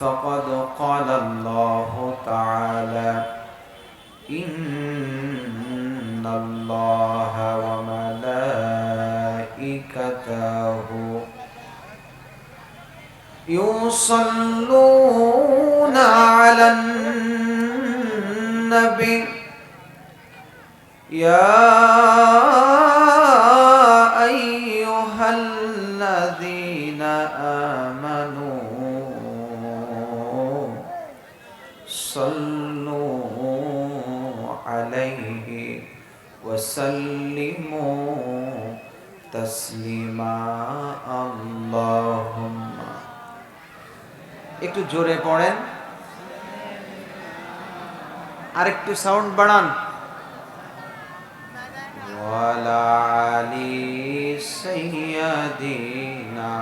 فقد قال الله تعالى إن الله وملائكته يصلون على النبي يا أيها الذين آمنوا صلوا عليه وسلموا تسليما اللهم একটু জোরে পড়েন আর একটু সাউন্ড বাড়ান ওয়ালা আলি সাইয়্যিদিনা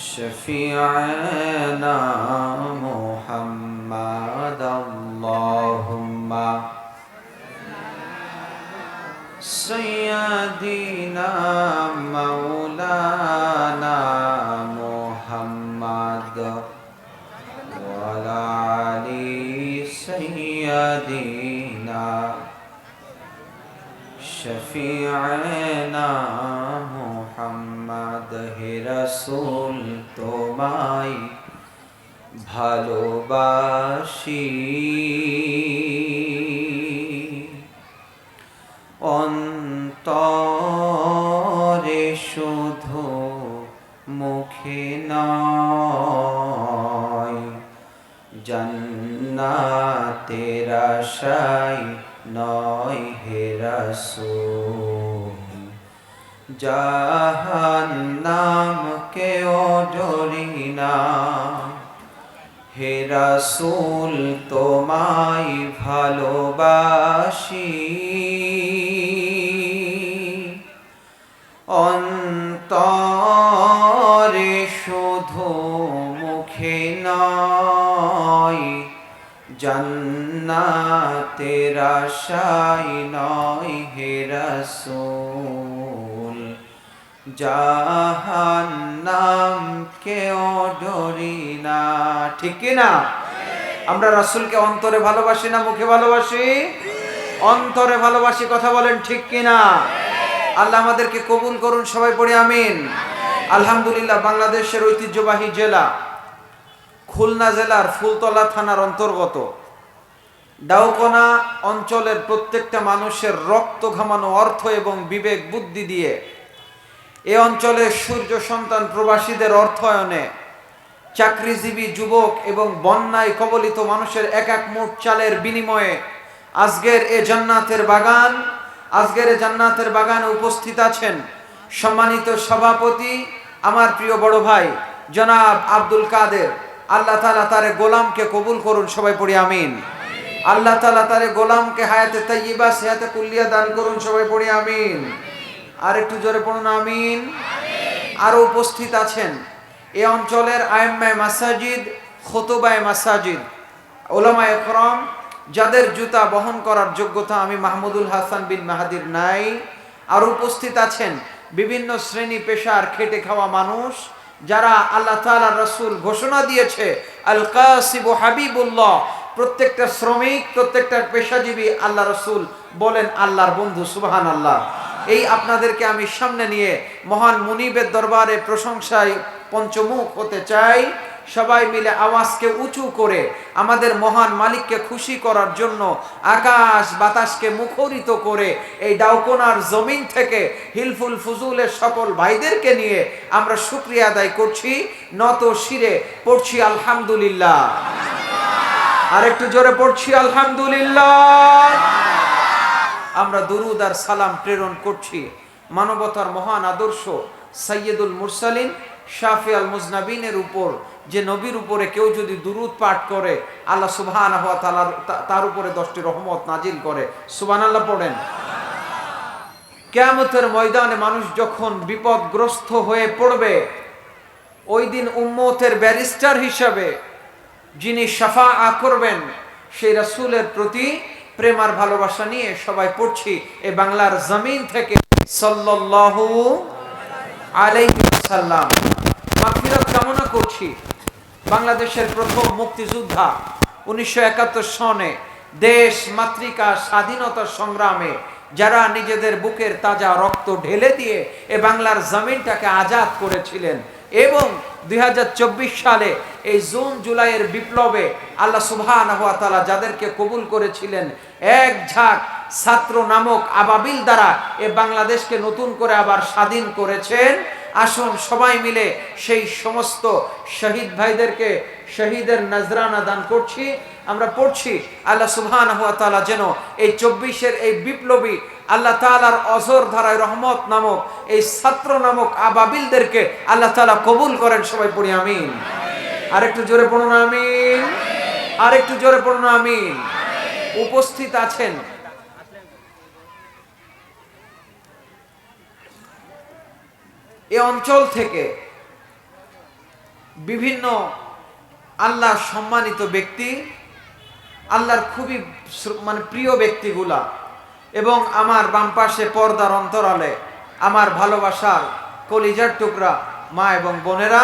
শফি'না মুহাম্মাদ আল্লাহুম্মা সাইয়্যিদিনা মাওলানা মুহাম্মাদ ওয়ালা আলি সাইয়্যিদিনা শফি'না মুহাম্মাদ হে রাসূল তোমায় ভালোবাসি অন্তরে শুধু মুখে নয় জান্নাতের আশায় নয় হে রাসূল জাহান্নাম কেও ডরি না হে রাসূল তোমায় ভালোবাসি অন্তরে শুধু মুখে নয় জান্নাতের আশায় নয় হে রাসূল জাহান্নাম কেও ডরি না ঠিক কি না আমরা রাসূলকে অন্তরে ভালোবাসি না মুখে ভালোবাসি অন্তরে ভালোবাসি কথা বলেন ঠিক কি না আল্লাহ আমাদেরকে কবুল করুন সবাই পড়ি আমিন আলহামদুলিল্লাহ বাংলাদেশের ঐতিহ্যবাহী জেলা খুলনা জেলার ফুলতলা থানার অন্তর্গত ডাউকোনা অঞ্চলের প্রত্যেকটা মানুষের রক্ত ঘামানো অর্থ এবং বিবেক বুদ্ধি দিয়ে এই অঞ্চলের সূর্য সন্তান প্রবাসীদের অর্থায়নে চাকরিজীবী যুবক এবং বন্যায় কবলিত মানুষের এক এক মুঠ চালের বিনিময়ে আজকের এই জান্নাতের বাগানে উপস্থিত আছেন সম্মানিত সভাপতি আমার প্রিয় বড় ভাই জনাব আব্দুল কাদের আল্লাহ তাআলা তার গোলামকে কবুল করুন সবাই পড়ি আমিন আল্লাহ তাআলা তার গোলামকে হায়াতে তাইয়্যিবা সিহাতে কুল্লিয়া দান করুন সবাই পড়ি আমিন আর একটু জোরে পড়ুন আমিন আর উপস্থিত আছেন এই অঞ্চলের আইম্মায়ে মাসাজিদ খুতুবায়ে মাসাজিদ উলামায়ে কেরাম যাদের জুতা বহন করার যোগ্যতা আমি মাহমুদুল হাসান বিন মাহাদির নাই আর উপস্থিত আছেন বিভিন্ন শ্রেণী পেশার খেটে খাওয়া মানুষ যারা আল্লাহ তাআলার রাসূল ঘোষণা দিয়েছে আল কাসিবু হাবিবুল্লাহ প্রত্যেকটা শ্রমিক প্রত্যেকটা পেশাজীবী আল্লাহ রাসূল বলেন আল্লাহর বন্ধু সুবহানাল্লাহ এই আপনাদেরকে আমি সামনে নিয়ে মহান মুনিবের দরবারে প্রশংসায় পঞ্চমুখ হতে চাই সবাই মিলে আওয়াজকে উঁচু করে আমাদের মহান মালিককে খুশি করার জন্য আকাশ বাতাসকে মুখরিত করে এই ডাউকোনার জমিন থেকে হিলফুল ফুজুলের সকল ভাইদেরকে নিয়ে আমরা শুকরিয়া আদায় করছি নত শিরে পড়ছি আলহামদুলিল্লাহ আর একটু জোরে পড়ছি আলহামদুলিল্লাহ আমরা দুরুদ আর সালাম প্রেরণ করছি মানবতার মহান আদর্শ সাইয়্যিদুল মুরসালিন শাফিউল মুজনাবিনের উপর যে নবীর উপরে কেউ যদি দুরুদ পাঠ করে আল্লাহ সুবহানাহু ওয়া তাআলা তার উপরে 10টি রহমত নাজিল করে সুবহানাল্লাহ পড়েন কিয়ামতের ময়দানে মানুষ যখন বিপদগ্রস্ত হয়ে পড়বে ওই দিন উম্মতের ব্যারিস্টার হিসাবে যিনি শাফাআত করবেন সেই রাসূলের প্রতি প্রেম আর ভালোবাসা নিয়ে সবাই পড়ছি এই বাংলার জমিন থেকে সাল্লাল্লাহু আলাইহি ওয়াসাল্লাম মাগফিরাত কামনা করছি বাংলাদেশের প্রথম মুক্তিযোদ্ধা 1971 সনে দেশ মাতৃকা স্বাধীনতা সংগ্রামে যারা নিজেদের বুকের তাজা রক্ত ঢেলে দিয়ে এ বাংলার জমিনটাকে আজাদ করেছিলেন এবং 2024 সালে এই জুন জুলাইয়ের বিপ্লবে আল্লাহ সুবহানাহু ওয়া তাআলা যাদেরকে কবুল করেছিলেন এক ঝাঁক ছাত্র নামক আবাবিল দ্বারা এ বাংলাদেশকে নতুন করে আবার স্বাধীন করেছেন। আসুন সবাই মিলে সেই সমস্ত শহীদ ভাইদেরকে শহীদের নজরানা দান করছি। আমরা পড়ছি আল্লাহ সুবহানাহু ওয়া তাআলা যেন এই 24-এর এই বিপ্লবী আল্লাহ তাআলার অজর ধারায় রহমত নামক এই ছাত্র নামক আবাবিলদেরকে আল্লাহ তাআলা কবুল করেন। সবাই পড়ি আমিন। আরেকটু জোরে পড়ুন আমিন। আরেকটু জোরে পড়ুন আমিন। উপস্থিত আছেন এই অঞ্চল থেকে বিভিন্ন আল্লাহর সম্মানিত ব্যক্তি, আল্লাহর খুবই প্রিয় ব্যক্তিগুলা এবং আমার বাম পাশে পর্দার অন্তরালে আমার ভালোবাসার কলিজার টুকরা মা এবং বোনেরা,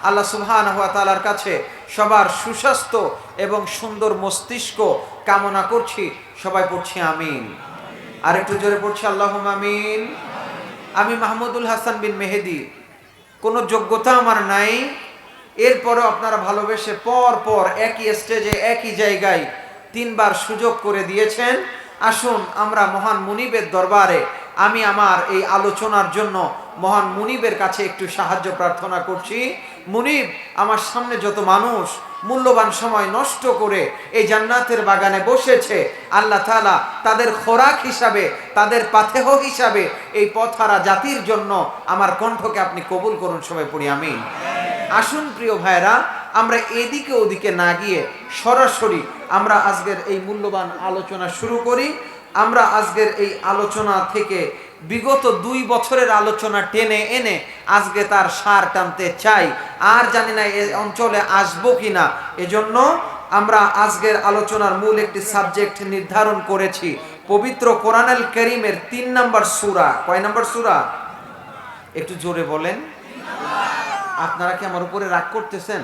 আল্লাহ সুবহানাহু ওয়া তাআলার কাছে সবার সুস্বাস্থ্য এবং সুন্দর মস্তিষ্ক কামনা করছি। সবাই পড়ছি আমিন। আরেকটু জোরে পড়ছি আল্লাহুম্মা আমিন। আমি মাহমুদুল হাসান বিন মেহেদি, কোনো যোগ্যতা আমার নাই, এরপরও আপনারা ভালোবেসে পর পর একই স্টেজে একই জায়গায় 3 বার সুযোগ করে দিয়েছেন। আসুন আমরা মহান মুনিবের দরবারে আমি আমার এই আলোচনার জন্য মহান মুনিবের কাছে একটু সাহায্য প্রার্থনা করছি। মুনিব, আমার সামনে যত মানুষ মূল্যবান সময় নষ্ট করে এই জান্নাতের বাগানে বসেছে, আল্লাহ তাআলা তাদের খোরাক হিসাবে, তাদের পাথেহ হিসাবে এই পথহারা জাতির জন্য আমার কণ্ঠকে আপনি কবুল করুন। সবাই পড়ি আমিন। আসুন প্রিয় ভাইরা, আমরা এদিকে ওদিকে না গিয়ে সরাসরি আমরা আজকের এই মূল্যবান আলোচনা শুরু করি। আমরা আজকের এই আলোচনা থেকে বিগত 2 বছরের আলোচনা টেনে এনে আজকে তার সার টানতে চাই। আর জানি না এই অঞ্চলে আসবো কিনা, এজন্য আমরা আজকের আলোচনার মূল একটি সাবজেক্ট নির্ধারণ করেছি। পবিত্র কোরআনুল কারীমের 3 নম্বর সূরা। কয় নম্বর সূরা? একটু জোরে বলেন। আপনারা কি আমার উপরে রাগ করতেছেন?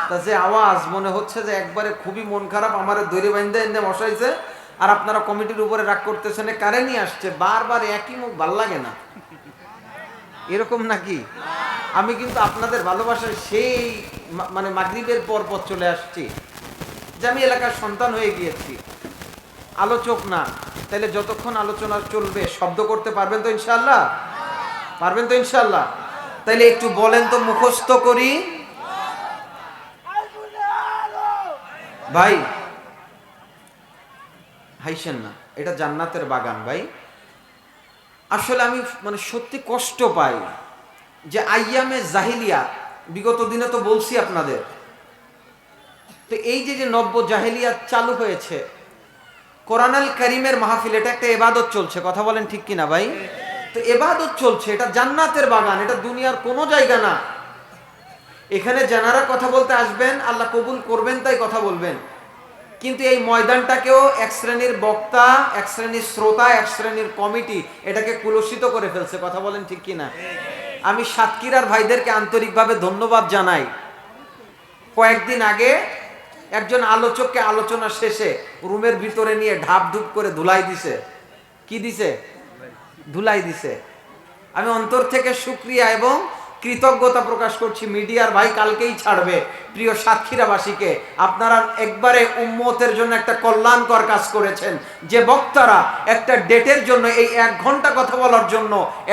তা যে আওয়াজ মনে হচ্ছে যে একবারে খুবই মন খারাপ, আমার দড়ি বাইন্ধে এনে বসাইছে, আর আপনারা কমিটির উপরে রাগ করতেছেন। কারে নিয়ে আসছে বারবার একই মুখ, ভাল লাগে না এরকম নাকি? আমি কিন্তু আপনাদের ভালোবাসায় সেই মাগরিবের পর চলে আসছি যে আমি এলাকার সন্তান হয়ে গিয়েছি, আলোচক না। তাহলে যতক্ষণ আলোচনা চলবে শব্দ করতে পারবেন তো ইনশাআল্লাহ? পারবেন তো ইনশাআল্লাহ? তাইলে একটু বলেন তো, মুখস্থ করি। ভাই হাইসেন না, এটা জান্নাতের বাগান ভাই। আসলে আমি সত্যি কষ্ট পাই যে আইয়ামে জাহিলিয়া, বিগত দিনে তো বলছি আপনাদের, তো এই যে নব্য জাহিলিয়াত চালু হয়েছে, কোরআনুল কারীমের মাহফিল, এটা একটা ইবাদত চলছে। কথা বলেন ঠিক কিনা ভাই? তো ইবাদত চলছে, এটা জান্নাতের বাগান, এটা দুনিয়ার কোনো জায়গা না। এখানে যারা কথা বলতে আসবেন আল্লাহ কবুল করবেন তাই কথা বলবেন, কিন্তু এই ময়দানটাকেও এক শ্রেণীর বক্তা, এক শ্রেণীর শ্রোতা, এক শ্রেণীর কমিটি এটাকে কুলুষিত করে ফেলছে। কথা বলেন ঠিক কিনা? আমি সাতক্ষীরার ভাইদেরকে আন্তরিকভাবে ধন্যবাদ জানাই। কয়েকদিন আগে একজন আলোচককে আলোচনা শেষে রুমের ভিতরে নিয়ে ঢাপ ঢুপ করে ধুলাই দিছে। কি দিছে? ধুলাই দিছে। আমি অন্তর থেকে শুকরিয়া এবং কৃতজ্ঞতা প্রকাশ করছি। মিডিয়ার ভাই কালকেই ছাড়বে প্রিয় সাতক্ষীরাবাসীকে। আপনারা একবারে উম্মতের জন্য একটা কল্যাণকর কাজ করেছেন। যে বক্তারা একটা ডেটের জন্য এই 1 ঘন্টা কথা বলার জন্য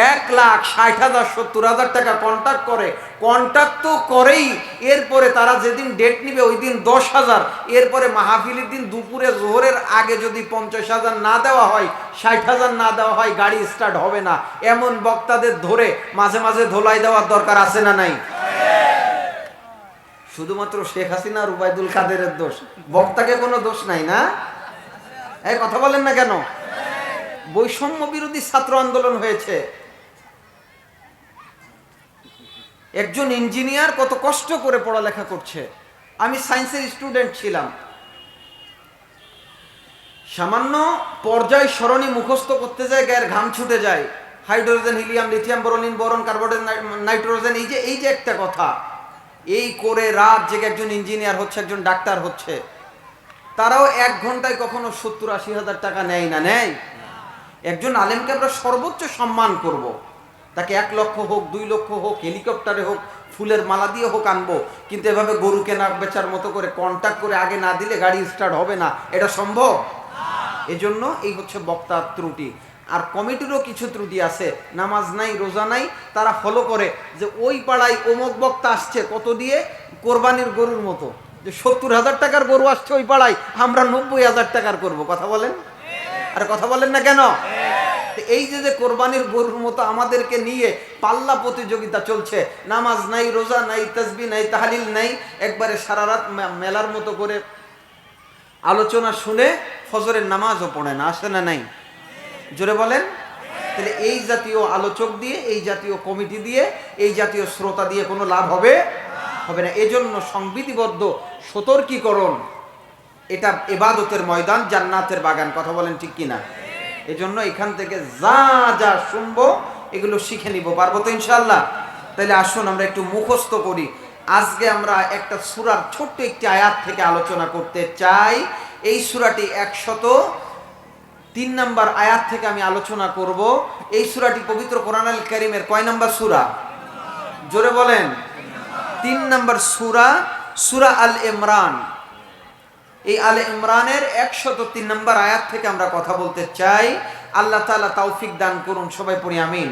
1,60,000 70,000 টাকা কন্ট্যাক্ট করে, কন্ট্যাক্ট তো করেই, এরপরে তারা যেদিন ডেট নিবে ওই দিন 10,000, এরপরে মাহফিলের দিন দুপুরে জোহরের আগে যদি 50,000 না দেওয়া হয়, 60,000 না দেওয়া হয়, গাড়ি স্টার্ট হবে না। এমন বক্তাদের ধরে মাঝে মাঝে ধোলাই দেওয়ার দরকার আছে না নাই? শুধুমাত্র শেখ হাসিনা আর উবাইদুল কাদেরের দোষ, বক্তাকে কোনো দোষ নাই না? এই কথা বলেন না কেন? বৈষম্য বিরোধী ছাত্র আন্দোলন হয়েছে। একজন ইঞ্জিনিয়ার কত কষ্ট করে পড়ালেখা করছে। আমি সায়েন্সের স্টুডেন্ট ছিলাম। সামান্য পর্যায় সরণি মুখস্থ করতে যায় গায়ের ঘাম ছুটে যায়। হাইড্রোজেন, হিলিয়াম, লিথিয়াম, বোরোনিন, বোরন, কার্বন, নাইট্রোজেন, এই যে একটা কথা, এই করে রাত জেগে একজন ইঞ্জিনিয়ার হচ্ছে, একজন ডাক্তার হচ্ছে, তারাও 1 ঘন্টায় কখনো 70-80 হাজার টাকা নেয় না, নেয়? একজন আলেমকে আমরা সর্বোচ্চ সম্মান করব, তাকে 1 লক্ষ হোক, 2 লক্ষ হোক, হেলিকপ্টারে হোক, ফুলের মালা দিয়ে হোক আনবো, কিন্তু এভাবে গরু কেনা বেচার মতো করে কন্ট্যাক্ট করে আগে না দিলে গাড়ি স্টার্ট হবে না, এটা সম্ভব? এজন্য এই হচ্ছে বক্তার ত্রুটি। আর কমিটিরও কিছু ত্রুটি আছে, নামাজ নাই, রোজা নাই, তারা ফলো করে যে ওই পাড়ায় অমুক বক্তা আসছে, কত দিয়ে? কোরবানির গরুর মতো, যে 70,000 টাকার গরু আসছে ওই পাড়ায়, আমরা 90,000 টাকার করব। কথা বলেন? আর কথা বলেন না কেন? এই যে কোরবানির গরুর মতো আমাদেরকে নিয়ে পাল্লা প্রতিযোগিতা চলছে, নামাজ নাই, রোজা নাই, তাসবিহ নাই, তাহলিল নাই, একবারে সারা রাত মেলার মতো করে আলোচনা শুনে ফজরের নামাজও পড়ে না, আসে না? নাই? জোরে বলেন। তাহলে এই জাতীয় আলোচক দিয়ে, এই জাতীয় কমিটি দিয়ে, এই জাতীয় শ্রোতা দিয়ে কোনো লাভ হবে না। এজন্য সংবিধিবদ্ধ সতর্কীকরণ, এটা ইবাদতের ময়দান, জান্নাতের বাগান। কথা বলেন ঠিক কিনা? এজন্য এখান থেকে যা শুনবো এগুলো শিখে নিব, পারবো তো ইনশাআল্লাহ? তাহলে আসুন আমরা একটু মুখস্থ করি। আজকে আমরা একটা সূরার ছোট্ট একটি আয়াত থেকে আলোচনা করতে চাই। এই সূরাটি 103 নম্বর আয়াত থেকে আমি আলোচনা করব। এই সূরাটি পবিত্র কোরআনুল কারীমের কয় নম্বর সূরা? জোরে বলেন। 3 নম্বর সূরা, সূরা আল ইমরান। এই আলে ইমরানের 103 নম্বর আয়াত থেকে আমরা কথা বলতে চাই। আল্লাহ তাআলা তৌফিক দান করুন। সবাই পড়ি আমিন।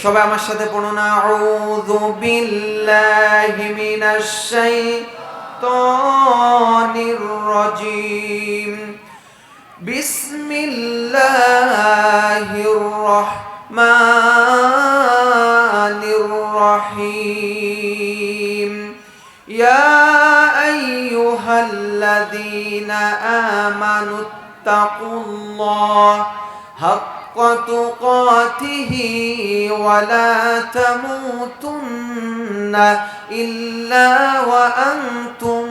সবাই আমার সাথে পড়ুন, আউযু বিল্লাহি মিনাশ শাইতানির রাজীম, বিসমিল্লাহির রাহমানির রাহিম। ইয়া আইয়ুহাল্লাযীনা আমানুত্তাকুল্লাহ হাক্কা তুকাতিহি ওয়া লা তামুতুন্না ইল্লা ওয়া আনতুম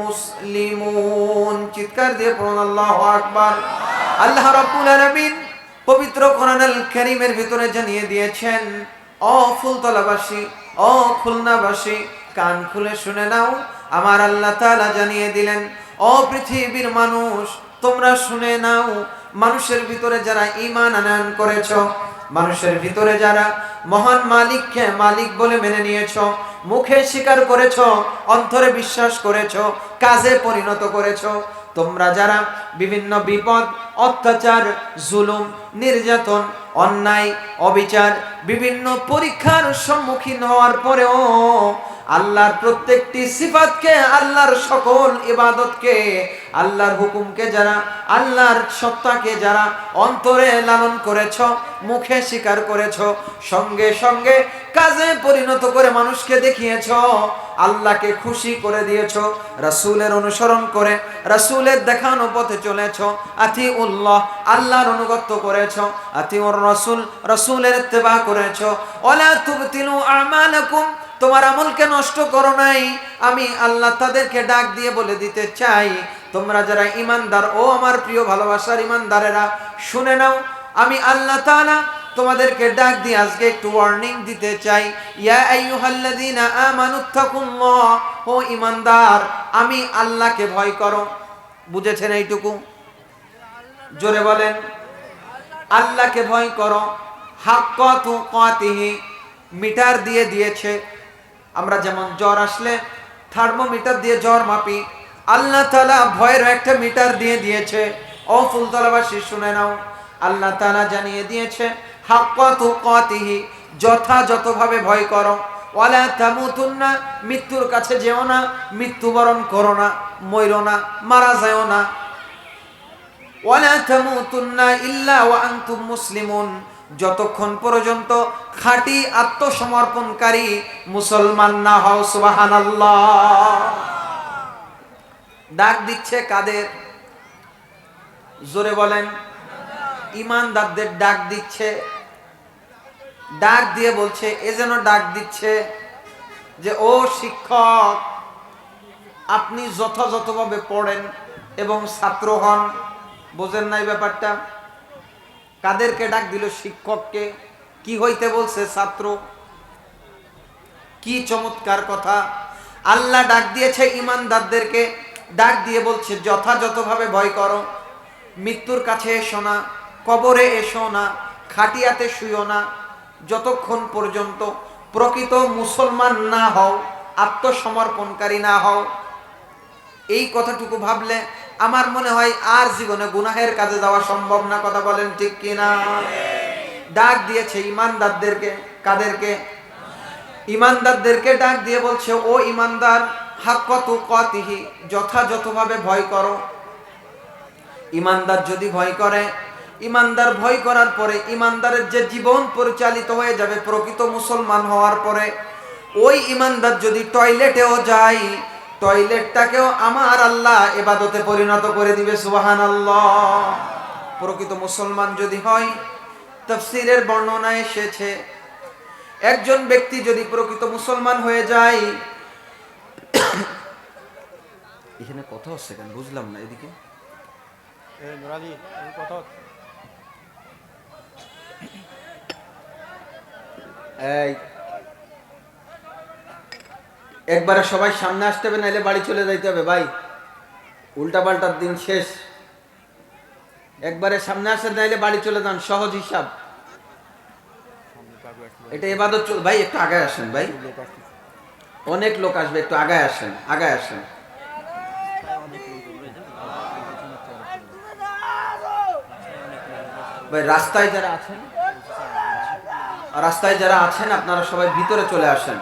মুসলিমুন। চিৎকার দিয়ে পড়ুন আল্লাহু আকবার। আল্লাহ রাব্বুল আলামিন পবিত্র কোরআনুল কারীমের ভিতরে জানিয়ে দিয়েছেন, ও ফুলতলাবাসী, ও খুলনাবাসী, কান খুলে শুনে নাও। আমার আল্লাহ তাআলা জানিয়ে দিলেন, ও পৃথিবীর মানুষ, তোমরা শুনে নাও। মানুষের ভিতরে যারা ঈমান আনয়ন করেছো, মানুষের ভিতরে যারা মহান মালিককে মালিক বলে মেনে নিয়েছো, মুখে স্বীকার করেছো, অন্তরে বিশ্বাস করেছো, কাজে পরিণত করেছো, তোমরা যারা বিভিন্ন বিপদ, অত্যাচার, জুলুম, নির্যাতন, অন্যায়, অবিচার, বিভিন্ন পরীক্ষার সম্মুখীন হওয়ার পরেও আল্লাহর প্রত্যেকটি সিফাতকে, আল্লাহর সকল ইবাদতকে, আল্লাহর হুকুমকে যারা, আল্লাহর সত্তাকে যারা অন্তরে লালন করেছ, মুখে স্বীকার করেছ, সঙ্গে সঙ্গে কাজে পরিণত করে মানুষকে দেখিয়েছ, আল্লাহকে খুশি করে দিয়েছ, রাসূলের অনুসরণ করে রাসূলের দেখানো পথে চলেছ, আতিউল্লাহ, আল্লাহর অনুগত্য করেছ, আতিউর রাসূল, রাসূলের ইত্তেবা করেছ, ওয়ালা তুবতিলু আমালাকুম, তোমার আমলকে নষ্ট করো নাই। আমি আল্লাহ তাদেরকে ডাক দিয়ে বলে দিতে চাই, তোমরা যারা ঈমানদার, ও আমার প্রিয় ভালোবাসার ঈমানদারেরা, শুনে নাও। আমি আল্লাহ তাআলা তোমাদেরকে ডাক দিয়ে আজকে একটু ওয়ার্নিং দিতে চাই। ইয়া আইয়ুহাল্লাযীনা আমানুত্তাকুল্লাহ, ও ঈমানদার, আমি আল্লাহকে ভয় করো। বুঝেছেন এইটুকু? জোরে বলেন, আল্লাহকে ভয় করো। হাক্কা তুকাতিহি, মিটার দিয়ে দিয়েছে। আমরা যেমন জ্বর আসলে থার্মোমিটার দিয়ে জ্বর মাপি, আল্লাহ তাআলা ভয়ের একটা মিটার দিয়ে দিয়েছে। ও ফুলতলাবাসী শুনে নাও, আল্লাহ তাআলা জানিয়ে দিয়েছে, হাক্কা তুকাতিহি, যথাযথভাবে ভয় করো। ওয়ালা তামুতুন্না, মৃত্যুর কাছে যেও না, মৃত্যুবরণ করো না, মরো না, মারা যাও না। ওয়ালা তামুতুন্না ইল্লা ওয়া আনতুম মুসলিমুন, যতক্ষণ পর্যন্ত খাঁটি আত্মসমর্পণকারী মুসলমান না হও। সুবহানাল্লাহ। ডাক দিচ্ছে কাদের? জোরে বলেন। ঈমানদারদের ডাক দিচ্ছে। ডাক দিয়ে বলছে, এ যেন ডাক দিচ্ছে যে, ও শিক্ষক, আপনি যথাযথভাবে পড়েন এবং ছাত্র হন। বোঝেন নাই ব্যাপারটা? কাদেরকে ডাক দিল? শিক্ষককে। কি হইতে বলছে ছাত্র? কি চমৎকার কথা! আল্লাহ ডাক দিয়েছে ইমানদারদেরকে, ডাক দিয়ে বলছে যথাযথভাবে ভয় করো, মৃত্যুর কাছে এসো না, কবরে এসো না, খাটিয়াতে শুইও না, যতক্ষণ পর্যন্ত প্রকৃত মুসলমান না হও, আত্মসমর্পণকারী না হও। এই কথাটুকু ভাবলে আমার মনে হয় আর জীবনে গুনাহের কাজে যাওয়া সম্ভব না। কথা বলেন ঠিক কিনা? ডাক দিয়েছে ইমানদারদেরকে। কাদেরকে? ইমানদারদেরকে ডাক দিয়ে বলছে, ও ইমানদার, হাক্কা তুকাতিহি, যথাযথভাবে ভয় করো। ইমানদার যদি ভয় করে, ইমানদার ভয় করার পরে ইমানদারের যে জীবন পরিচালিত হয়ে যাবে প্রকৃত মুসলমান হওয়ার পরে, ওই ইমানদার যদি টয়লেটেও যায়, টয়লেটটাকেও আমার আল্লাহ ইবাদতে পরিণত করে দিবে। সুবহানাল্লাহ। প্রকৃত মুসলমান যদি হয়, তাফসীরের বর্ণনা এসেছে একজন ব্যক্তি যদি প্রকৃত মুসলমান হয়ে যায়, এখানে কথা হচ্ছে কেন বুঝলাম না। এদিকে এই একবারে সবাই সামনে আসতে হবে, নাইলে বাড়ি চলে যাইতে হবে ভাই। উল্টা পাল্টার দিন শেষ। একবারে সামনে আসেন, নাইলে বাড়ি চলে যান, সহজ হিসাব। এটা ইবাদত। ভাই একটু আগায় আসেন ভাই, অনেক লোক আসবে, একটু আগায় আসেন, আগায় আসেন। ভাই রাস্তায় যারা আছেন, আপনারা সবাই ভিতরে চলে আসেন।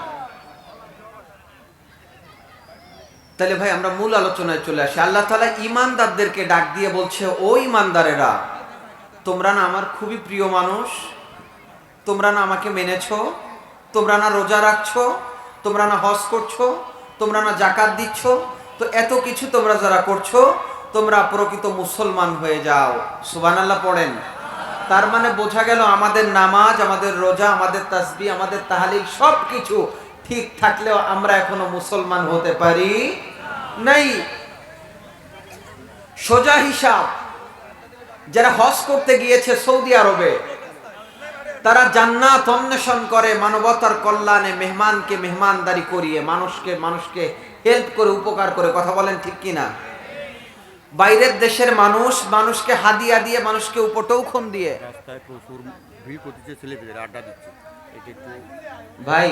তাহলে ভাই আমরা মূল আলোচনায় চলে আসি। আল্লাহ তাআলা ঈমানদারদেরকে ডাক দিয়ে বলছে, ও ঈমানদারেরা, তোমরা না আমার খুবই প্রিয় মানুষ, তোমরা না আমাকে মেনেছো, তোমরা না রোজা রাখছো, তোমরা না হজ করছো, তোমরা না যাকাত দিচ্ছ, তো এত কিছু তোমরা যারা করছো, তোমরা প্রকৃত মুসলমান হয়ে যাও। সুবহানাল্লাহ পড়েন। তার মানে বোঝা গেল আমাদের নামাজ, আমাদের রোজা, আমাদের তাসবিহ, আমাদের তাহলিল সব কিছু ঠিক থাকলেও আমরা এখনো মুসলমান হতে পারি নাই। সোজা হিসাব, যারা হজ করতে গিয়েছে সৌদি আরবে, তারা জান্নাত অন্বেষণ করে, মানবতার কল্যাণে মেহমানকে মেহমানদারি করিয়ে, মানুষকে হেল্প করে, উপকার করে। কথা বলেন ঠিক কিনা? বাইরের দেশের মানুষকে হাদিয়া দিয়ে, মানুষকে উপটৌখন দিয়ে। রাস্তায় প্রচুর ভিড় করতেছে, ছেলেপেলেরা আড্ডা দিচ্ছে। ভাই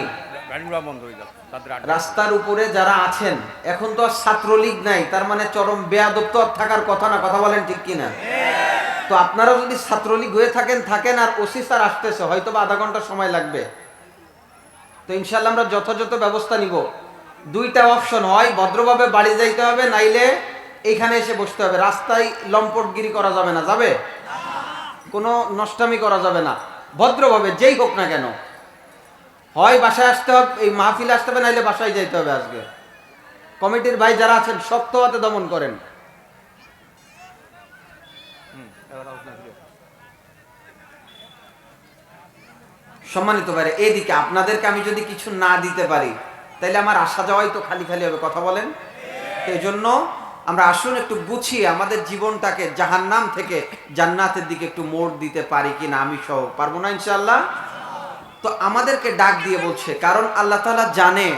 গাড়িগুলো বন্ধ হয়ে যাচ্ছে, তাদের রাস্তার উপরে যারা আছেন, এখন তো আর ছাত্রলীগ নাই, তার মানে চরম বেয়াদব তো আর থাকার কথা না। কথা বলেন ঠিক কিনা? তো আপনারা যদি ছাত্রলীগ হয়ে থাকেন, আর ওসি স্যার আসতেছে, হয়তো বা আধা ঘন্টা সময় লাগবে, তো ইনশাল্লাহ আমরা যথাযথ ব্যবস্থা নিব। দুইটা অপশন, হয় ভদ্রভাবে বাড়ি যাইতে হবে, নাইলে এইখানে এসে বসতে হবে। রাস্তায় লম্পটগিরি করা যাবে না, যাবে? কোনো নষ্টামি করা যাবে না। ভদ্রভাবে যেই হোক না কেন, হয় বাসায় আসতে হবে, এই মাহফিলে আসতে হবে, নাইলে বাসায় যাইতে হবে। আজকে কমিটির ভাই যারা আছেন শক্ত হাতে দমন করেন। সম্মানিত ভাইরা, এইদিকে আপনাদেরকে আমি যদি কিছু না দিতে পারি, তাইলে আমার আসা যাওয়াই তো খালি খালি হবে। কথা বলেন। এই জন্য আমরা আসুন একটু গুছিয়ে আমাদের জীবনটাকে জাহান্নাম থেকে জান্নাতের দিকে একটু মোড় দিতে পারি কিনা। আমি সহ পারবো না ইনশাআল্লাহ? তো আমাদেরকে ডাক দিয়ে বলছে, কারণ আল্লাহ তাআলা জানে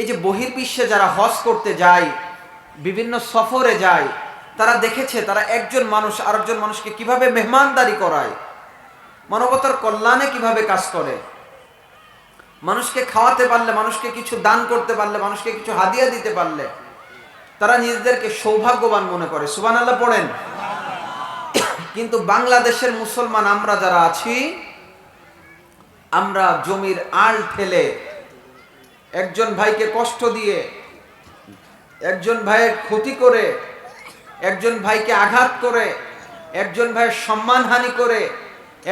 এই যে বহির্বিশ্বে যারা হজ করতে যায়, বিভিন্ন সফরে যায়, তারা দেখেছে তারা একজন মানুষ আরেকজন মানুষকে কিভাবে মেহমানদারি করায়, মানবতার কল্যাণে কিভাবে কাজ করে, মানুষকে খাওয়াতে পারলে, মানুষকে কিছু দান করতে পারলে, মানুষকে কিছু হাদিয়া দিতে পারলে তারা নিজেদেরকে সৌভাগ্যবান মনে করে। সুবহানাল্লাহ পড়েন। কিন্তু বাংলাদেশের মুসলমান আমরা যারা আছি, আমরা জমির আল ঠেলে, একজন ভাইকে কষ্ট দিয়ে, একজন ভাইয়ের ক্ষতি করে, একজন ভাইকে আঘাত করে, একজন ভাইয়ের সম্মানহানি করে,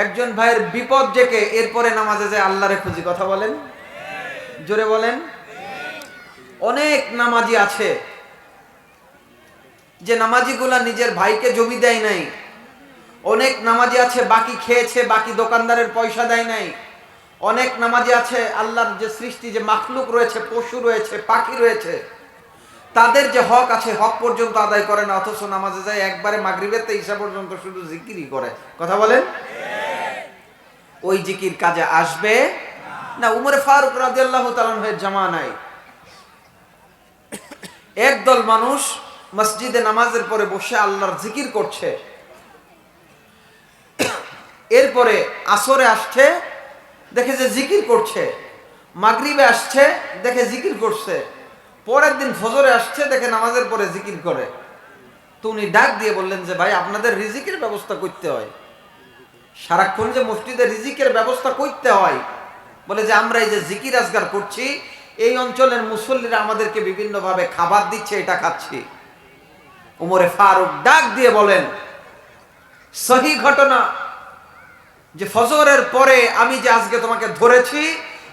একজন ভাইয়ের বিপদ ডেকে এরপরে নামাজে যায় আল্লাহরে খুঁজি। কথা বলেন, জোরে বলেন। অনেক নামাজি আছে যে নামাজিগুলা নিজের ভাইকে জমি দেয় নাই। অনেক নামাজি আছে বাকি খেয়েছে, বাকি দোকানদারের পয়সা দেয় নাই। অনেক নামাজি আছে আল্লাহর যে সৃষ্টি, যে মাখলুক রয়েছে, পশু রয়েছে, পাখি রয়েছে, তাদের যে হক আছে হক পর্যন্ত আদায় করে না, অথচ নামাজে যায় একবারে মাগরিবের 23 পর্যন্ত শুধু জিকিরই করে। কথা বলেন। ওই জিকির কাজে আসবে না। উমরে ফারুক রাদিয়াল্লাহু তাআলা আনহুর জামানায় একদল মানুষ মসজিদে নামাজের পরে বসে আল্লাহর জিকির করছে। এরপরে আসরে আসছে, দেখে যে জিকির করছে। মাগরিবে আসছে, দেখে জিকির করছে। পরের দিন ফজরে আসছে, দেখে নামাজের পরে জিকির করে। তো উনি ডাক দিয়ে বললেন যে ভাই, আপনাদের রিজিকের ব্যবস্থা করতে হয়, সারাক্ষণ যে মসজিদে রিজিকের ব্যবস্থা করতে হয়। বলে যে আমরা এই যে জিকির আজগার করছি, এই অঞ্চলের মুসল্লিরা আমাদেরকে বিভিন্নভাবে খাবার দিচ্ছে, এটা খাচ্ছি। উমরে ফারুক ডাক দিয়ে বলেন, সহি ঘটনা যে ফজরের পরে আমি যে আজকে তোমাকে ধরেছি,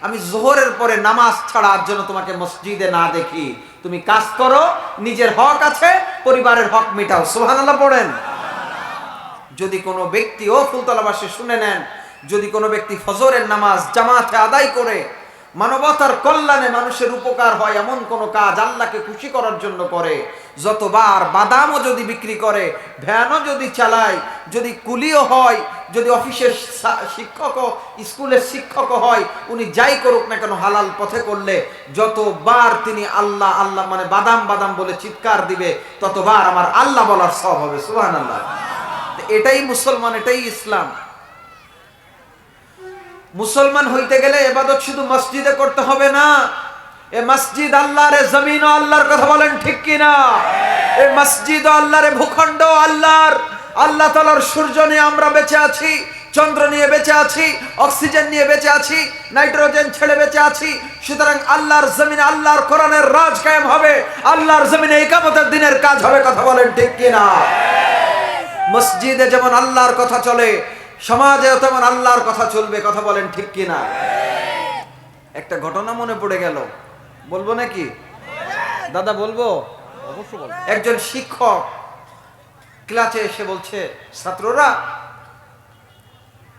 আমি জোহরের পরে নামাজ ছাড়ার জন্য তোমাকে মসজিদে না দেখি। তুমি কাজ করো, নিজের হক আছে, পরিবারের হক মেটাও। সুবহানাল্লাহ পড়েন। যদি কোনো ব্যক্তি, ও ফুলতলাবাসী শুনে নেন, যদি কোনো ব্যক্তি ফজরের নামাজ জামাতে আদায় করে মানবতার কল্যাণে মানুষের উপকার হয় এমন কোন কাজ আল্লাহকে খুশি করার জন্য করে, যতবার বাদামও যদি বিক্রি করে, ভ্যানও যদি চালায়, যদি কুলিও হয়, যদি অফিসের শিক্ষকও, স্কুলের শিক্ষকও হয়, উনি যাই করুক না কেন হালাল পথে করলে যতবার তিনি আল্লাহ আল্লাহ মানে বাদাম বাদাম বলে চিৎকার দিবে, ততবার আমার আল্লাহ বলার সওয়াব হবে। সুবহানাল্লাহ। এটাই মুসলমান, এটাই ইসলাম। মুসলমান হইতে গেলে ইবাদত শুধু মসজিদে করতে হবে না। এ মসজিদ আল্লাহর, জমিন ও আল্লাহর, কথা বলেন ঠিক কিনা? এ মসজিদ ও আল্লাহর, ভূখণ্ড আল্লাহর। আল্লাহ তাআলার সূর্য নিয়ে আমরা বেঁচে আছি, চন্দ্র নিয়ে বেঁচে আছি, অক্সিজেন নিয়ে বেঁচে আছি, নাইট্রোজেন ছেড়ে বেঁচে আছি। সুতরাং আল্লাহর জমিনে আল্লাহর কোরআনের রাজ কায়েম হবে, আল্লাহর জমিনে ইকামতের দিনের কাজ হবে। কথা বলেন ঠিক কিনা? মসজিদে যেমন আল্লাহর কথা চলে, সমাজেও তেমন আল্লাহর কথা চলবে। কথা বলেন ঠিক কিনা? একটা ঘটনা মনে পড়ে গেল, বলবো নাকি দাদা? বলবো। অবশ্যই বল। একজন শিক্ষক ক্লাসে এসে বলছে, ছাত্ররা,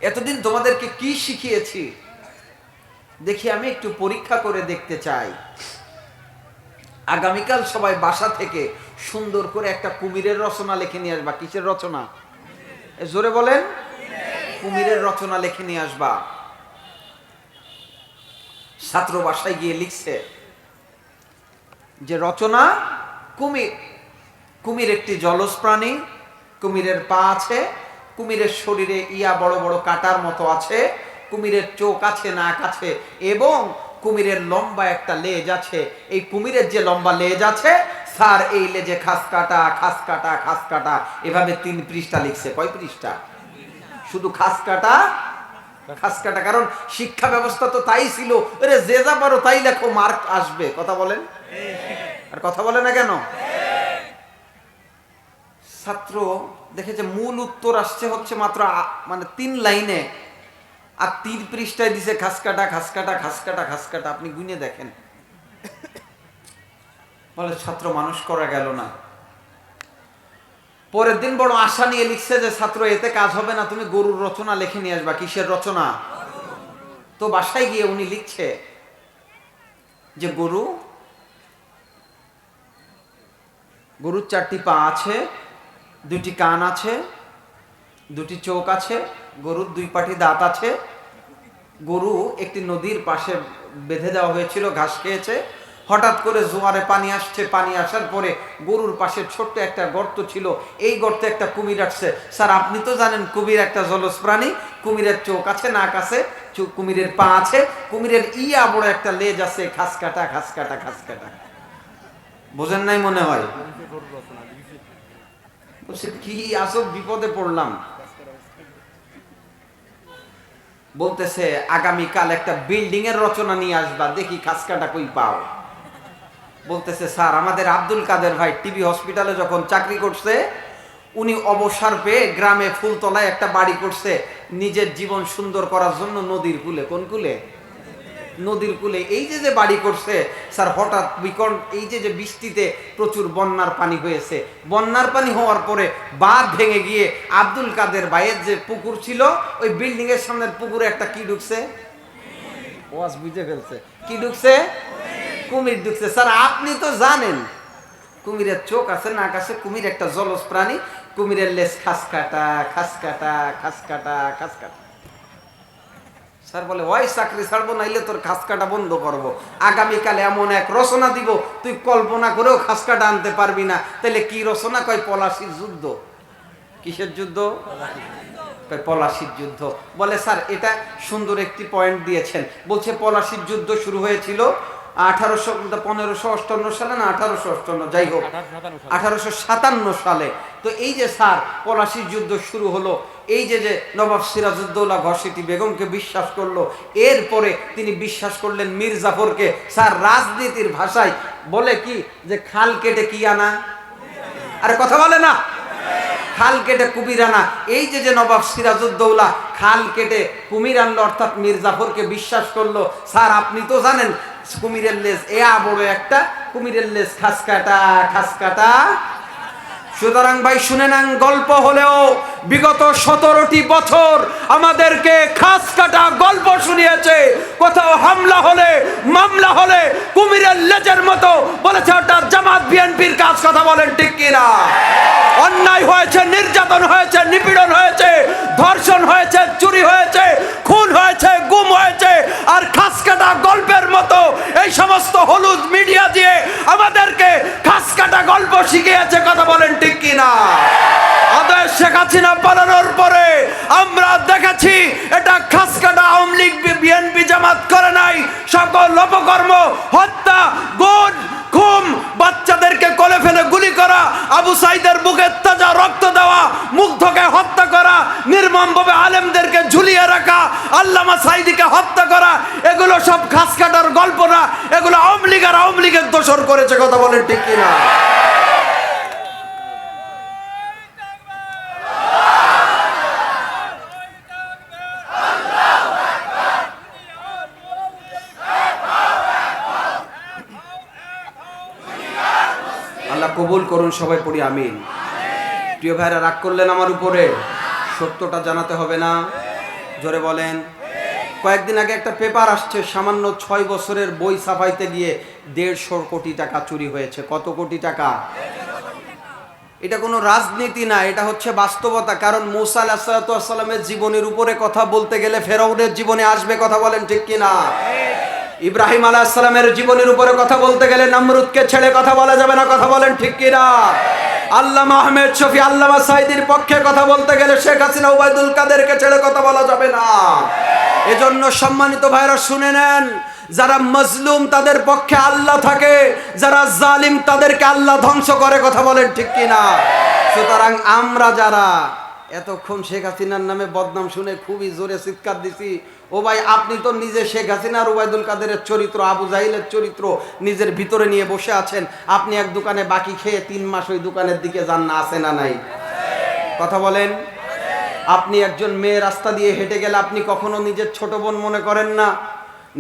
এতদিন তোমাদেরকে কি শিখিয়েছি দেখি আমি একটু পরীক্ষা করে দেখতে চাই। আগামীকাল সবাই বাসা থেকে সুন্দর করে একটা কুমিরের রচনা লিখে নিয়ে আসবা। কিসের রচনা? জোরে বলেন। কুমিরের রচনা লিখে নিয়ে আসবা। ছাত্র বাসায় গিয়ে লিখছে যে রচনা, কুমির। কুমির একটি জলজ প্রাণী, কুমিরের পা আছে, কুমিরের শরীরে ইয়া বড় বড় কাটার মতো আছে, কুমিরের চোখ আছে, নাক আছে, এবং কুমিরের লম্বা একটা লেজ আছে। এই কুমিরের যে লম্বা লেজ আছে, স্যার এই লেজে খাস কাটা, খাস কাটা, খাস কাটা, এভাবে 3 পৃষ্ঠা লিখছে। কয় পৃষ্ঠা? শুধু খাস কাটা, খাস কাটা। কারণ শিক্ষা ব্যবস্থা তো তাই ছিল, আরে যে যা পারো তাই লেখো, মার্ক আসবে। কথা বলেন। আর কথা বলে না কেন? ছাত্র দেখে যে মূল উত্তর আসছে হচ্ছে মাত্র মানে 3 লাইনে, আর 3 পৃষ্ঠায় দিছে খাস কাটা, খাস কাটা, খাস কাটা, খাস কাটা। আপনি গুনে দেখেন। বলে ছাত্র মানুষ করা গেল না। পরের দিন বড় আশা নিয়ে লিখছে যে ছাত্র এতে কাজ হবে না, তুমি গরুর রচনা লিখে নিয়ে আসবা। কিসের রচনা? তো বাসায় গিয়ে উনি লিখছে যে গরুর 4টি পা আছে, 2টি কান আছে, 2টি চোখ আছে, গরুর 2 পাটি দাঁত আছে। গরু একটি নদীর পাশে বেঁধে দেওয়া হয়েছিল, ঘাস খেয়েছে। হঠাৎ করে জোয়ারে পানি আসছে, পানি আসার পরে গরুর পাশে ছোট্ট একটা গর্ত ছিল, এই গর্তে একটা কুমির আসছে। স্যার আপনি তো জানেন কুমির একটা জলজ প্রাণী, কুমিরের চোখ আছে, নাক আছে, কুমিরের পা আছে, কুমিরের ইয়া বড় একটা লেজ আছে, খাস কাটা, খাস কাটা, খাস কাটা। বোঝেন নাই মনে হয়? বলছে কি আসব বিপদে পড়লাম। বলতেছে আগামীকাল একটা বিল্ডিং এর রচনা নিয়ে আসবা, দেখি খাস কাটা কই পাও। বলতেছে স্যার আমাদের আব্দুল কাদের ভাই টিবি হসপিটালে যখন চাকরি করছে, উনি অবসর পেয়ে গ্রামে ফুলতলায় একটা বাড়ি করছে নিজের জীবন সুন্দর করার জন্য, নদীর কূলে। কোন কূলে? নদীর কূলে। এই যে বাড়ি করছে স্যার, হঠাৎ এই যে বৃষ্টিতে প্রচুর বন্যার পানি হয়েছে, বন্যার পানি হওয়ার পরে বাঁধ ভেঙে গিয়ে আব্দুল কাদের ভাইয়ের যে পুকুর ছিল, ওই বিল্ডিং এর সামনের পুকুরে একটা কি ঢুকছে? ওয়াজ বুঝে ফেলছে। কি ঢুকছে? কুমির ঢুকছে। স্যার আপনি তো জানেন কুমিরের চোখ আছে, নাক আছে, কুমির একটা জলজ প্রাণী, কুমিরের লেজ খাস কাটা, খাস কাটা, খাস কাটা, খাস কাটা। স্যার বলে ওই চাকরি ছাড়বো, নাইলে তোর খাস কাটা বন্ধ করবো। আগামীকাল এমন এক রচনা দিব তুই কল্পনা করেও খাস কাটা আনতে পারবি না। তাহলে কি রচনা? কয় পলাশির যুদ্ধ। কিসের যুদ্ধ? কয় পলাশির যুদ্ধ। বলে স্যার এটা সুন্দর একটি পয়েন্ট দিয়েছেন। বলছে পলাশির যুদ্ধ শুরু হয়েছিল 1558 সালে না 1858, যাই হোক 1857 সালে। তো এই যে স্যার পলাশির যুদ্ধ শুরু হলো, এই যে নবাব সিরাজউদ্দৌলা ঘসেটি বেগমকে বিশ্বাস করলো, এরপরে তিনি বিশ্বাস করলেন মীর জাফরকে। স্যার রাজনীতির ভাষায় বলে কি যে খাল কেটে কি আনা, আরে কথা বলে না, খাল কেটে কুমির আনা। এই যে নবাব সিরাজউদ্দৌলা খাল কেটে কুমির আনলো, অর্থাৎ মীর জাফরকে বিশ্বাস করলো। স্যার আপনি তো জানেন কুমিরের লেজ বড় একটা, কুমিরের লেজ খাস কাটা, খাস কাটা। সুতরাং ভাই শুনে নেন, গল্প হলেও বিগত 17টি বছর আমাদেরকে খাস কাটা গল্প শুনিয়েছে। কোথাও হামলা হলে, মামলা হলে কুমিরের লেজের মতো বলেছে ওটা জামাত বিএনপির কাজ। কথা বলেন ঠিক কিনা? অন্যায় হয়েছে, নির্যাতন হয়েছে, নিপীড়ন হয়েছে, ধর্ষণ হয়েছে, চুরি হয়েছে, খুন হয়েছে, গুম হয়েছে। আর খাস কাটা গল্পের মতো এই সমস্ত হলুদ মিডিয়া দিয়ে আমাদেরকে খাস কাটা গল্প শিখিয়েছে। কথা বলেন ঠিক কিনা? আদেশ শেখ হাসিনা পালানোর পরে আমরা দেখেছি এটা খাস কাটা আওয়ামী লীগ বিএনপি জামাত করে নাই। সকল অপকর্ম, হত্যা, গুম, খুন, বাচ্চাদেরকে কোলে ফেলে গুলি করা, আবু সাইদের বুকে তাজা রক্ত দেওয়া, মুগ্ধকে হত্যা করা, নির্মমভাবে আলেমদেরকে ঝুলিয়ে রাখা, আল্লামা সাইদিকে হত্যা করা, এগুলো সব খাস কাটার গল্প না, এগুলো আওয়ামী লীগ আর আওয়ামী লীগের দোসর করেছে। কথা বলেন ঠিক কিনা? আল্লাহ কবুল করুন, সবাই পড়ি আমিন। প্রিয় ভাইরা রাগ করলেন আমার উপরে? সত্যটা জানাতে হবে না? জোরে বলেন। কয়েকদিন আগে একটা পেপার আসছে, সামান্য 6 বছরের বই ছাপাইতে গিয়ে 150 কোটি টাকা চুরি হয়েছে। কত কোটি টাকা? এটা কোনো রাজনীতি না, এটা হচ্ছে বাস্তবতা। কারণ মূসা আলাইহিস সালামের জীবনের উপরে কথা বলতে গেলে ফেরাউনের জীবনে আসবে। কথা বলেন ঠিক কিনা? ইব্রাহিম আলাইহিস সালামের জীবনের উপরে কথা বলতে গেলে নমরুদকে ছেড়ে কথা বলা যাবে না। কথা বলেন ঠিক কিনা? আল্লামা আহমেদ শফি, আল্লামা সাইদির পক্ষে কথা বলতে গেলে শেখ হাসিনা, ওবায়দুল কাদেরকে ছেড়ে কথা বলা যাবে না। এজন্য সম্মানিত ভাইরা শুনে নেন, যারা মজলুম তাদের পক্ষে আল্লাহ থাকে, যারা জালিম তাদেরকে আল্লাহ ধ্বংস করে। কথা বলেন ঠিক কিনা? সুতরাং আমরা যারা এতক্ষণ শেখ হাসিনার নামে বদনাম শুনে খুবই জোরে চিৎকার দিছি, ও ভাই আপনি তো নিজে শেখ হাসিনা আর ওবায়দুল কাদেরের চরিত্র, আবু জাহিলের চরিত্র নিজের ভিতরে নিয়ে বসে আছেন। আপনি এক দোকানে বাকি খেয়ে 3 মাস ওই দোকানের দিকে যান না, আছে না নাই? কথা বলেন। আপনি একজন মেয়ে রাস্তা দিয়ে হেঁটে গেলে আপনি কখনো নিজের ছোট বোন মনে করেন না,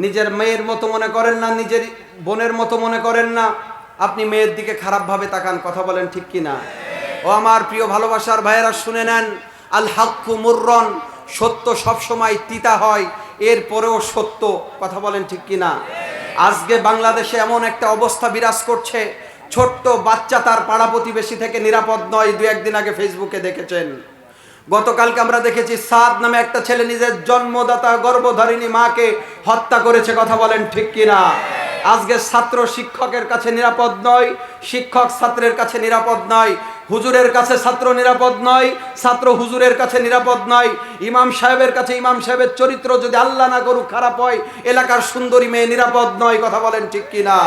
নিজের মেয়ের মতো মনে করেন না, নিজের বোনের মতো মনে করেন না। আপনি মেয়ের দিকে খারাপভাবে তাকান। কথা বলেন ঠিক কিনা? ও আমার প্রিয় ভালোবাসার ভাইয়েরা শুনে নেন, আল হাক্কু মুররন, সত্য সবসময় তিতা হয়, এরপরেও সত্য। কথা বলেন ঠিক কিনা? আজকে বাংলাদেশে এমন একটা অবস্থা বিরাজ করছে, ছোট্ট বাচ্চা তার পাড়া প্রতিবেশী থেকে নিরাপদ নয়। 2-1 দিন আগে ফেসবুকে দেখেছেন, গতকালকে আমরা দেখেছি সাদ নামে একটা ছেলে নিজের জন্মদাতা গর্ভধারিণী মাকে হত্যা করেছে। কথা বলেন ঠিক কিনা? আজকে ছাত্র শিক্ষকের কাছে নিরাপদ নয়, শিক্ষক ছাত্রের কাছে নিরাপদ নয়, হুজুরের কাছে ছাত্র নিরাপদ নয়, ছাত্র হুজুরের কাছে নিরাপদ নয়, ইমাম সাহেবের কাছে ইমাম সাহেবের চরিত্র যদি আল্লাহ না করুক খারাপ হয়, এলাকার সুন্দরী মেয়ে নিরাপদ নয়। কথা বলেন ঠিক কিনা?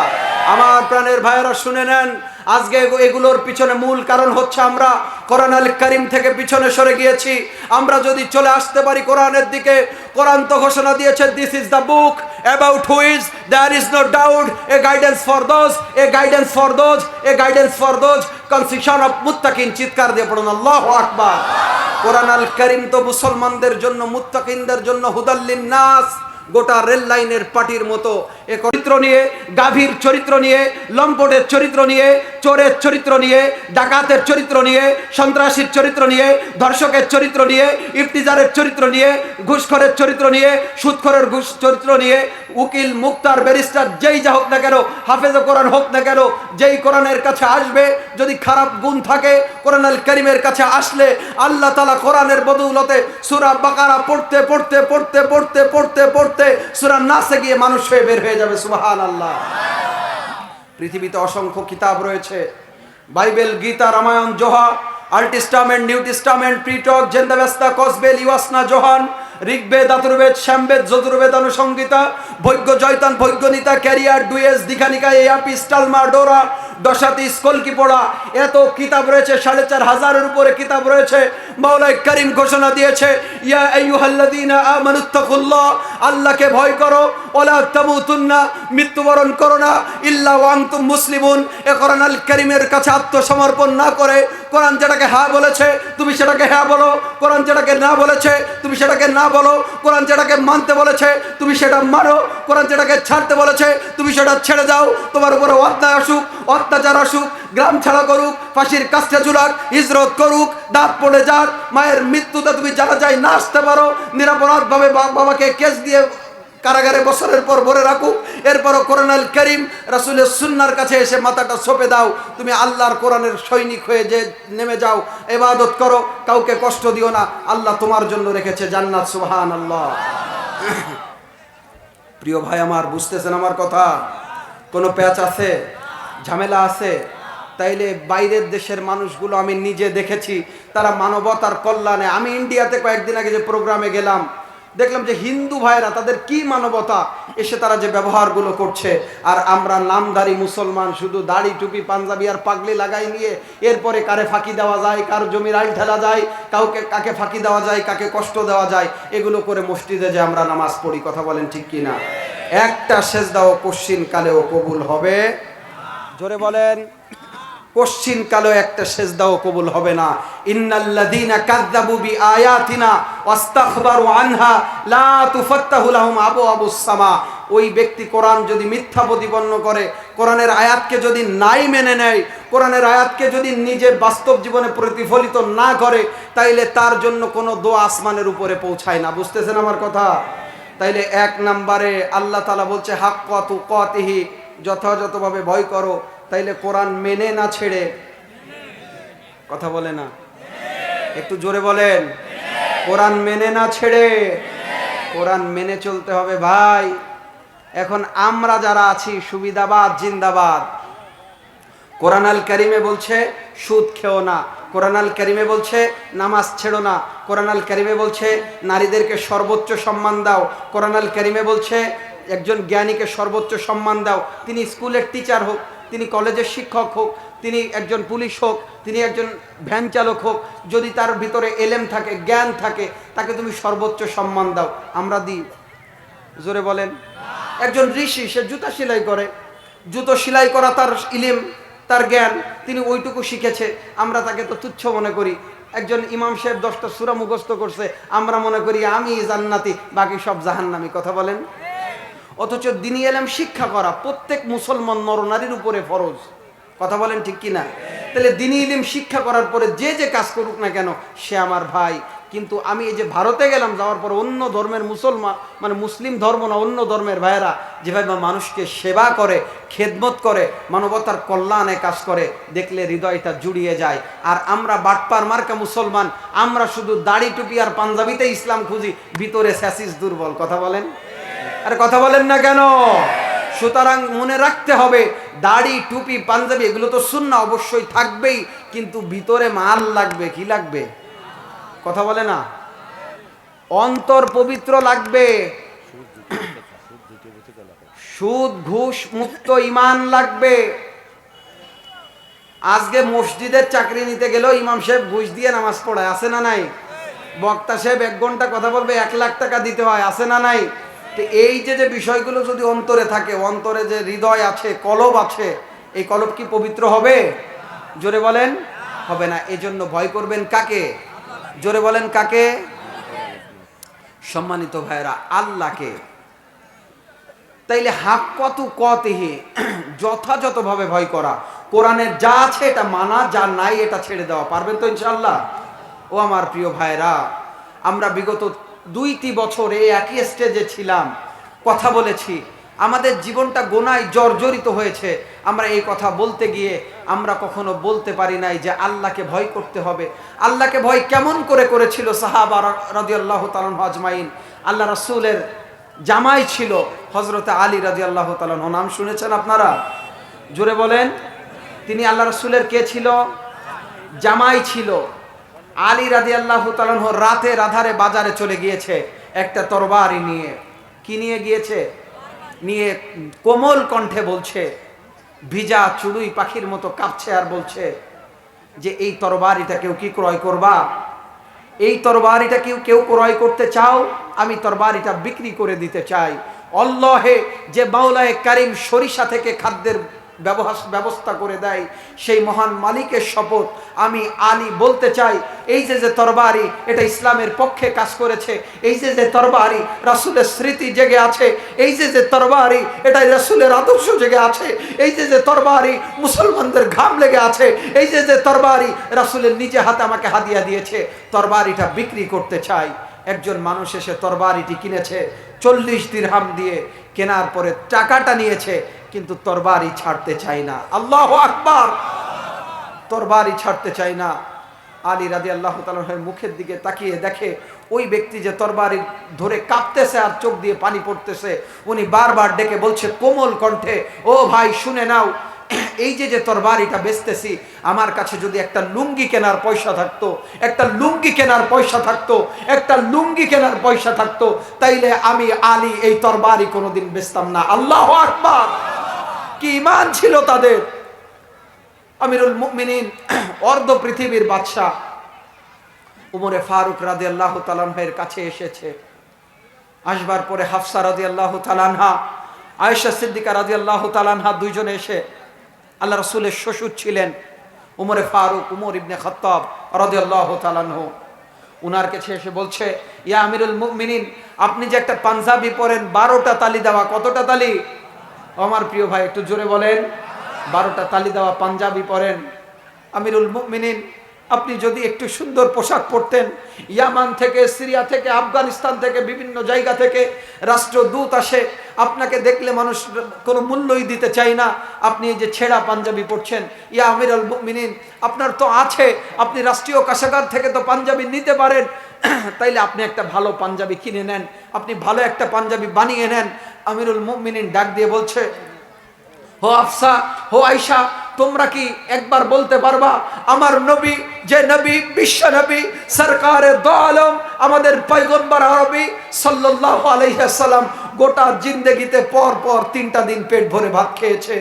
আমার প্রাণের ভাইয়েরা শুনে নেন, আজকে এগুলোর পিছনে মূল কারণ হচ্ছে আমরা কোরআন আল কারীম থেকে পিছনে সরে গিয়েছি। আমরা যদি চলে আসতে পারি কোরআনের দিকে, কোরআন তো ঘোষণা দিয়েছে, this is the book about which there is no doubt, a guidance for those, a guidance for those, a guidance for those, constitution of মুত্তাকিন। চিৎকার দিয়ে পড়ুন আল্লাহু আকবার। কোরআন আল কারীম তো মুসলমানদের জন্য, মুত্তাকিনদের জন্য হুদাল্লিন নাস, গোটা রেল লাইনের পাটির মতো। এ চরিত্র নিয়ে, গাভীর চরিত্র নিয়ে, লম্পটের চরিত্র নিয়ে, চোরের চরিত্র নিয়ে, ডাকাতের চরিত্র নিয়ে, সন্ত্রাসীর চরিত্র নিয়ে, ধর্ষকের চরিত্র নিয়ে, ইফতিজারের চরিত্র নিয়ে, ঘুষখোরের চরিত্র নিয়ে, সুদখোরের চরিত্র নিয়ে, উকিল, মুক্তার, ব্যারিস্টার যেই যা হোক না কেন, হাফেজে কোরআন হোক না কেন, যেই কোরআনের কাছে আসবে যদি খারাপ গুণ থাকে, কোরআনুল কারীমের কাছে আসলে আল্লাহ তাআলা কোরআনের বদৌলতে সূরা বাকারা পড়তে পড়তে পড়তে পড়তে পড়তে পড়তে সূরা নাসে গিয়ে মানুষ হয়ে বের হয়ে যাবে। সুবহানাল্লাহ। পৃথিবীতে অসংখ্য কিতাব রয়েছে, বাইবেল, গীতা, রামায়ণ, জোহা, অল্ড টেস্টামেন্ট, নিউ টেস্টামেন্ট, প্রিটক, জেন্দাবেস্তা, কসবেল, ইওয়াসনা, জোহান, ঋগ্বেদ, আথর্ববেদ, সামবেদ, যজুর্বেদ, অনুসংহিতা, ভৈজ্ঞ, জয়তান, ভৈজ্ঞনীতা, ক্যারিয়ার, ডুয়েস, দীঘানিকা, এয়াপি, স্টালমা, ডোরা, দশাতি, স্কলকি পড়া, এত কিতাব রয়েছে, 4500-এর উপরে কিতাব রয়েছে। মাওলাই করিম ঘোষণা দিয়েছে, ইয়া আইয়ুহাল্লাযীনা আমানুত্তাকুল্লাহ, আল্লাহকে ভয় করো, ওয়ালা তামুতুন্না, মৃত্যুবরণ করো না, ইল্লা ওয়া আনতুম মুসলিমুন। এ কোরআনুল কারীমের কাছে আত্মসমর্পণ না করে, কোরআন যেটাকে হ্যাঁ বলেছে তুমি সেটাকে হ্যাঁ বলো, কোরআন যেটাকে না বলেছে তুমি সেটাকে না বলো, কোরআন যেটাকে মানতে বলেছে তুমি সেটা মানো, কোরআন যেটাকে ছাড়তে বলেছে তুমি সেটা ছেড়ে দাও। তোমার উপরে অন্যায় আসুক, অত্যাচার আসুক, গ্রাম ছাড়া করুক, ফাঁসির কাস্টে ঝুলাক, হিজরত করুক, দাঁত পড়ে যাক, মায়ের মৃত্যুতে তুমি জানা যায় না আসতে পারো, নিরাপরাধভাবে বাবাকে কেস দিয়ে কারাগারে বছরের পর ভরে রাখুক, এরপরও কোরআনুল কারীম রাসূলের সুন্নাহর কাছে এসে মাথাটা সঁপে দাও। তুমি আল্লাহর কোরআনের সৈনিক হয়ে যে নেমে যাও, ইবাদত করো, কাউকে কষ্ট দিও না, আল্লাহ তোমার জন্য রেখেছে জান্নাত। সুবহানাল্লাহ। প্রিয় ভাই আমার, বুঝতেছেন আমার কথা? কোনো প্যাচ আছে, ঝামেলা আছে? তাইলে বাইরের দেশের মানুষগুলো আমি নিজে দেখেছি, তারা মানবতার কল্যাণে, আমি ইন্ডিয়াতে কয়েকদিন আগে যে প্রোগ্রামে গেলাম, দেখলাম যে হিন্দু ভাইরা তাদের কি মানবতা, এসে তারা যে ব্যবহারগুলো করছে, আর আমরা নামধারী মুসলমান শুধু দাড়ি, টুপি, পাঞ্জাবি আর পাগড়ি লাগাই নিয়ে এরপরে কারে ফাঁকি দেওয়া যায়, কার জমির আইল ঠেলা যায়, কাকে ফাঁকি দেওয়া যায়, কাকে কষ্ট দেওয়া যায়, এগুলো করে মসজিদে যে আমরা নামাজ পড়ি। কথা বলেন ঠিক কি না? একটা সেজদাও কশ্চিন কালেও কবুল হবে, জোরে বলেন, কশ্চিন কালেও একটা সেজদাও কবুল হবে না। ইন্নাল্লাযীনা কাযযাবু বিআয়াতিনা ওয়াস্তাকবারু আনহা লা তুফাত্তাহু লাহুম আবওয়াবুস সামা। ওই ব্যক্তি কোরআন যদি মিথ্যা প্রতিপন্ন করে, কোরআনের আয়াতকে যদি নাই মেনে নেয়, কোরআনের আয়াতকে যদি নিজে বাস্তব জীবনে প্রতিফলিত না করে, তাইলে তার জন্য কোনো দোয়া আসমানের উপরে পৌঁছায় না। বুঝতেছেন আমার কথা? তাইলে এক নম্বরে আল্লাহ তাআলা বলছে হাক্কা তুকাতিহি, যথাযথভাবে ভয় করো। তাইলে কোরআন মেনে না ছেড়ে, কথা বলে না, একটু জোরে বলেন, কোরআন মেনে না ছেড়ে, কোরআন মেনে চলতে হবে ভাই। এখন আমরা যারা আছি সুবিধাবাদ জিন্দাবাদ, কোরআনুল কারীমে বলছে সুদ খেও না, কোরআনুল কারীমে বলছে নামাজ ছেড়ো না, কোরআনুল কারীমে বলছে নারীদেরকে সর্বোচ্চ সম্মান দাও, কোরআনুল কারীমে বলছে একজন জ্ঞানীকে সর্বোচ্চ সম্মান দাও। তিনি স্কুলের টিচার হোক, তিনি কলেজের শিক্ষক হোক, তিনি একজন পুলিশ হোক, তিনি একজন ভ্যান চালক হোক, যদি তার ভিতরে এলেম থাকে, জ্ঞান থাকে, তাকে তুমি সর্বোচ্চ সম্মান দাও। আমরা দিই? জোরে বলেন। একজন ঋষি, সে জুতা সেলাই করে, জুতো সেলাই করা তার ইলম, তার জ্ঞান, তিনি ওইটুকু শিখেছে, আমরা তাকে তো তুচ্ছ মনে করি। একজন ইমাম সাহেব 10টা সূরা মুখস্থ করছে, আমরা মনে করি আমি জান্নাতি, বাকি সব জাহান্নামী। কথা বলেন। অথচ দ্বীনি ইলম শিক্ষা করা প্রত্যেক মুসলমান নরনারীর উপরে ফরজ। কথা বলেন ঠিক কি না? তাহলে দ্বীনি ইলম শিক্ষা করার পরে যে যে কাজ করুক না কেন, সে আমার ভাই। কিন্তু আমি এই যে ভারতে গেলাম, যাওয়ার পর অন্য ধর্মের মুসলমান, মানে মুসলিম ধর্ম না, অন্য ধর্মের ভাইয়েরা যেভাবে মানুষকে সেবা করে, খেদমত করে, মানবতার কল্যাণে কাজ করে, দেখলে হৃদয়টা জুড়িয়ে যায়। আর আমরা বাটপার মার্কা মুসলমান, আমরা শুধু দাড়ি টুপি আর পাঞ্জাবিতে ইসলাম খুঁজি, ভিতরে স্যাসিস দুর্বল। কথা বলেন। আরে কথা বলেন না কেন? সুতরাং মনে রাখতে হবে, দাড়ি, টুপি, পাঞ্জাবি এগুলো তো সুন্নাহ অবশ্যই থাকবেই, কিন্তু ভিতরে মাল লাগবে। কি লাগবে? কথা বলে না, অন্তর পবিত্র লাগবে, সুদ ঘুষ মুক্ত ঈমান লাগবে। আজকে মসজিদের চাকরি নিতে গেলেও ইমাম সাহেব ঘুষ দিয়ে নামাজ পড়ায়, আছে না নাই? বক্তা সাহেব 1 ঘন্টা কথা বলবে, 1 লাখ টাকা দিতে হয়, আছে না নাই? তো এই যে বিষয়গুলো যদি অন্তরে থাকে, অন্তরে যে হৃদয় আছে, কলব আছে, এই কলব কি পবিত্র হবে? জোরে বলেন, হবে না। এজন্য ভয় করবেন কাকে? জোরে বলেন, কাকে? সম্মানিত ভাইরা, আল্লাহকে। তাইলে হাক্কা তুকাতিহি, যথাযথভাবে ভয় করা। কোরআনের যা আছে এটা মানা, যা নাই এটা ছেড়ে দেওয়া। পারবেন তো ইনশাআল্লাহ? ও আমার প্রিয় ভাইরা, আমরা বিগত 2-3 বছর এই একই স্টেজে ছিলাম, কথা বলেছি, আমাদের জীবনটা গোনায় জর্জরিত হয়েছে। আমরা এই কথা বলতে গিয়ে আমরা কখনো বলতে পারি নাই যে আল্লাহকে ভয় করতে হবে। আল্লাহকে ভয় কেমন করে করেছিল সাহাবা রাদিয়াল্লাহু তাআলা আজমাইন। আল্লাহ রাসূলের জামাই ছিল হযরত আলী রাদিয়াল্লাহু তাআলা, নাম শুনেছেন আপনারা? জোরে বলেন। তিনি আল্লাহ রাসূলের কে ছিল? জামাই ছিল। আলী রাদিয়াল্লাহু তাআলা রাতের আধারে বাজারে চলে গিয়েছে একটা তরবারি নিয়ে। কি নিয়ে গিয়েছে? নিয়ে কোমল কণ্ঠে বলছে, ভিজা চুড়ুই পাখির মতো কাঁপছে, আর বলছে যে এই তরবারিটা কেউ কি ক্রয় করবা? এই তরবারিটা কেউ ক্রয় করতে চাও? আমি তরবারিটা বিক্রি করে দিতে চাই। আল্লাহে যে মাওলায়ে কারীম সরিষা থেকে খাদ্যের ব্যবস্থা করে দেয়, সেই মহান মালিকের শপথ, আমি আলী বলতে চাই, এই যে তরবারি এটা ইসলামের পক্ষে কাজ করেছে, এই যে তরবারি রাসূলের স্মৃতি জেগে আছে, এই যে তরবারি এটা রাসূলের আদর্শ জেগে আছে, এই যে তরবারি মুসলমানদের ঘাম লেগে আছে, এই যে তরবারি রাসূলের নিজে হাতে আমাকে হাদিয়া দিয়েছে, তরবারিটা বিক্রি করতে চাই। একজন মানুষ এসে তরবারিটি কিনেছে 40 দিরহাম দিয়ে। কেনার পরে টাকাটা নিয়েছে, কিন্তু তরবারি ছাড়তে চাই না। আল্লাহু আকবার! তরবারি ছাড়তে চাই না। আলী রাদিয়াল্লাহু তাআলার মুখের দিকে তাকিয়ে দেখে ওই ব্যক্তি যে তরবারি ধরে কাঁপতেছে আর চোখ দিয়ে পানি পড়তেছে, উনি বারবার ডেকে বলছে কোমল কণ্ঠে, ও ভাই শুনে নাও, এই যে তরবারিটা বেচতেছি, আমার কাছে যদি একটা লুঙ্গি কেনার পয়সা থাকতো, একটা লুঙ্গি কেনার পয়সা থাকতো, একটা লুঙ্গি কেনার পয়সা থাকতো, তাইলে আমি আলী এই তরবারি কোনোদিন বেচতাম না। আল্লাহু আকবার! কি ঈমান ছিল তাদের! আমিরুল মুমিনিন, অর্ধ পৃথিবীর বাদশা উমরে ফারুক রাদিয়াল্লাহু তাআলা এর কাছে এসেছে। আসবার পরে হাফসা রাদিয়াল্লাহু তাআলা আনহা, আয়েশা সিদ্দিকা রাদিয়াল্লাহু তাআলা আনহা দুইজনে এসে, আল্লাহ রাসূলের শ্বশুর ছিলেন উমরে ফারুক, উমর ইবনে খাত্তাব রাদিয়াল্লাহু তাআলা আনহু, উনার কাছে এসে বলছে, ইয়া আমিরুল মুমিনিন, আপনি যে একটা পাঞ্জাবি পরেন 12টা তালি দেওয়া, কতটা তালি? আমার প্রিয় ভাই একটু জোরে বলেন। 12টা তালি দেওয়া পাঞ্জাবি পরেন। আমিরুল মুমিনিন, আপনি যদি একটু সুন্দর পোশাক পরতেন, ইয়ামান থেকে, সিরিয়া থেকে, আফগানিস্তান থেকে, বিভিন্ন জায়গা থেকে রাষ্ট্রদূত আসে, আপনাকে দেখলে মানুষ কোনো মূল্যই দিতে চায় না, আপনি এই যে ছেঁড়া পাঞ্জাবি পরছেন, ইয়া আমিরুল মুমিনিন, আপনার তো আছে, আপনি রাষ্ট্রীয় কাশাগার থেকে তো পাঞ্জাবি নিতে পারেন, তাইলে আপনি একটা ভালো পাঞ্জাবি কিনে নেন, আপনি ভালো একটা পাঞ্জাবি বানিয়ে নেন। আমিরুল মুমিনিন ডাক দিয়ে বলছে, হো আফসা, হো আয়েশা, তোমরা কি একবার বলতে পারবা আমার নবী, যে নবী বিশ্ব নবী সরকারে দো আলম, আমাদের পয়গম্বর আরবি সাল্লাল্লাহু আলাইহি ওয়াসাল্লাম গোটা জিন্দেগিতে পর 3টা দিন পেট ভরে ভাত খেয়েছে,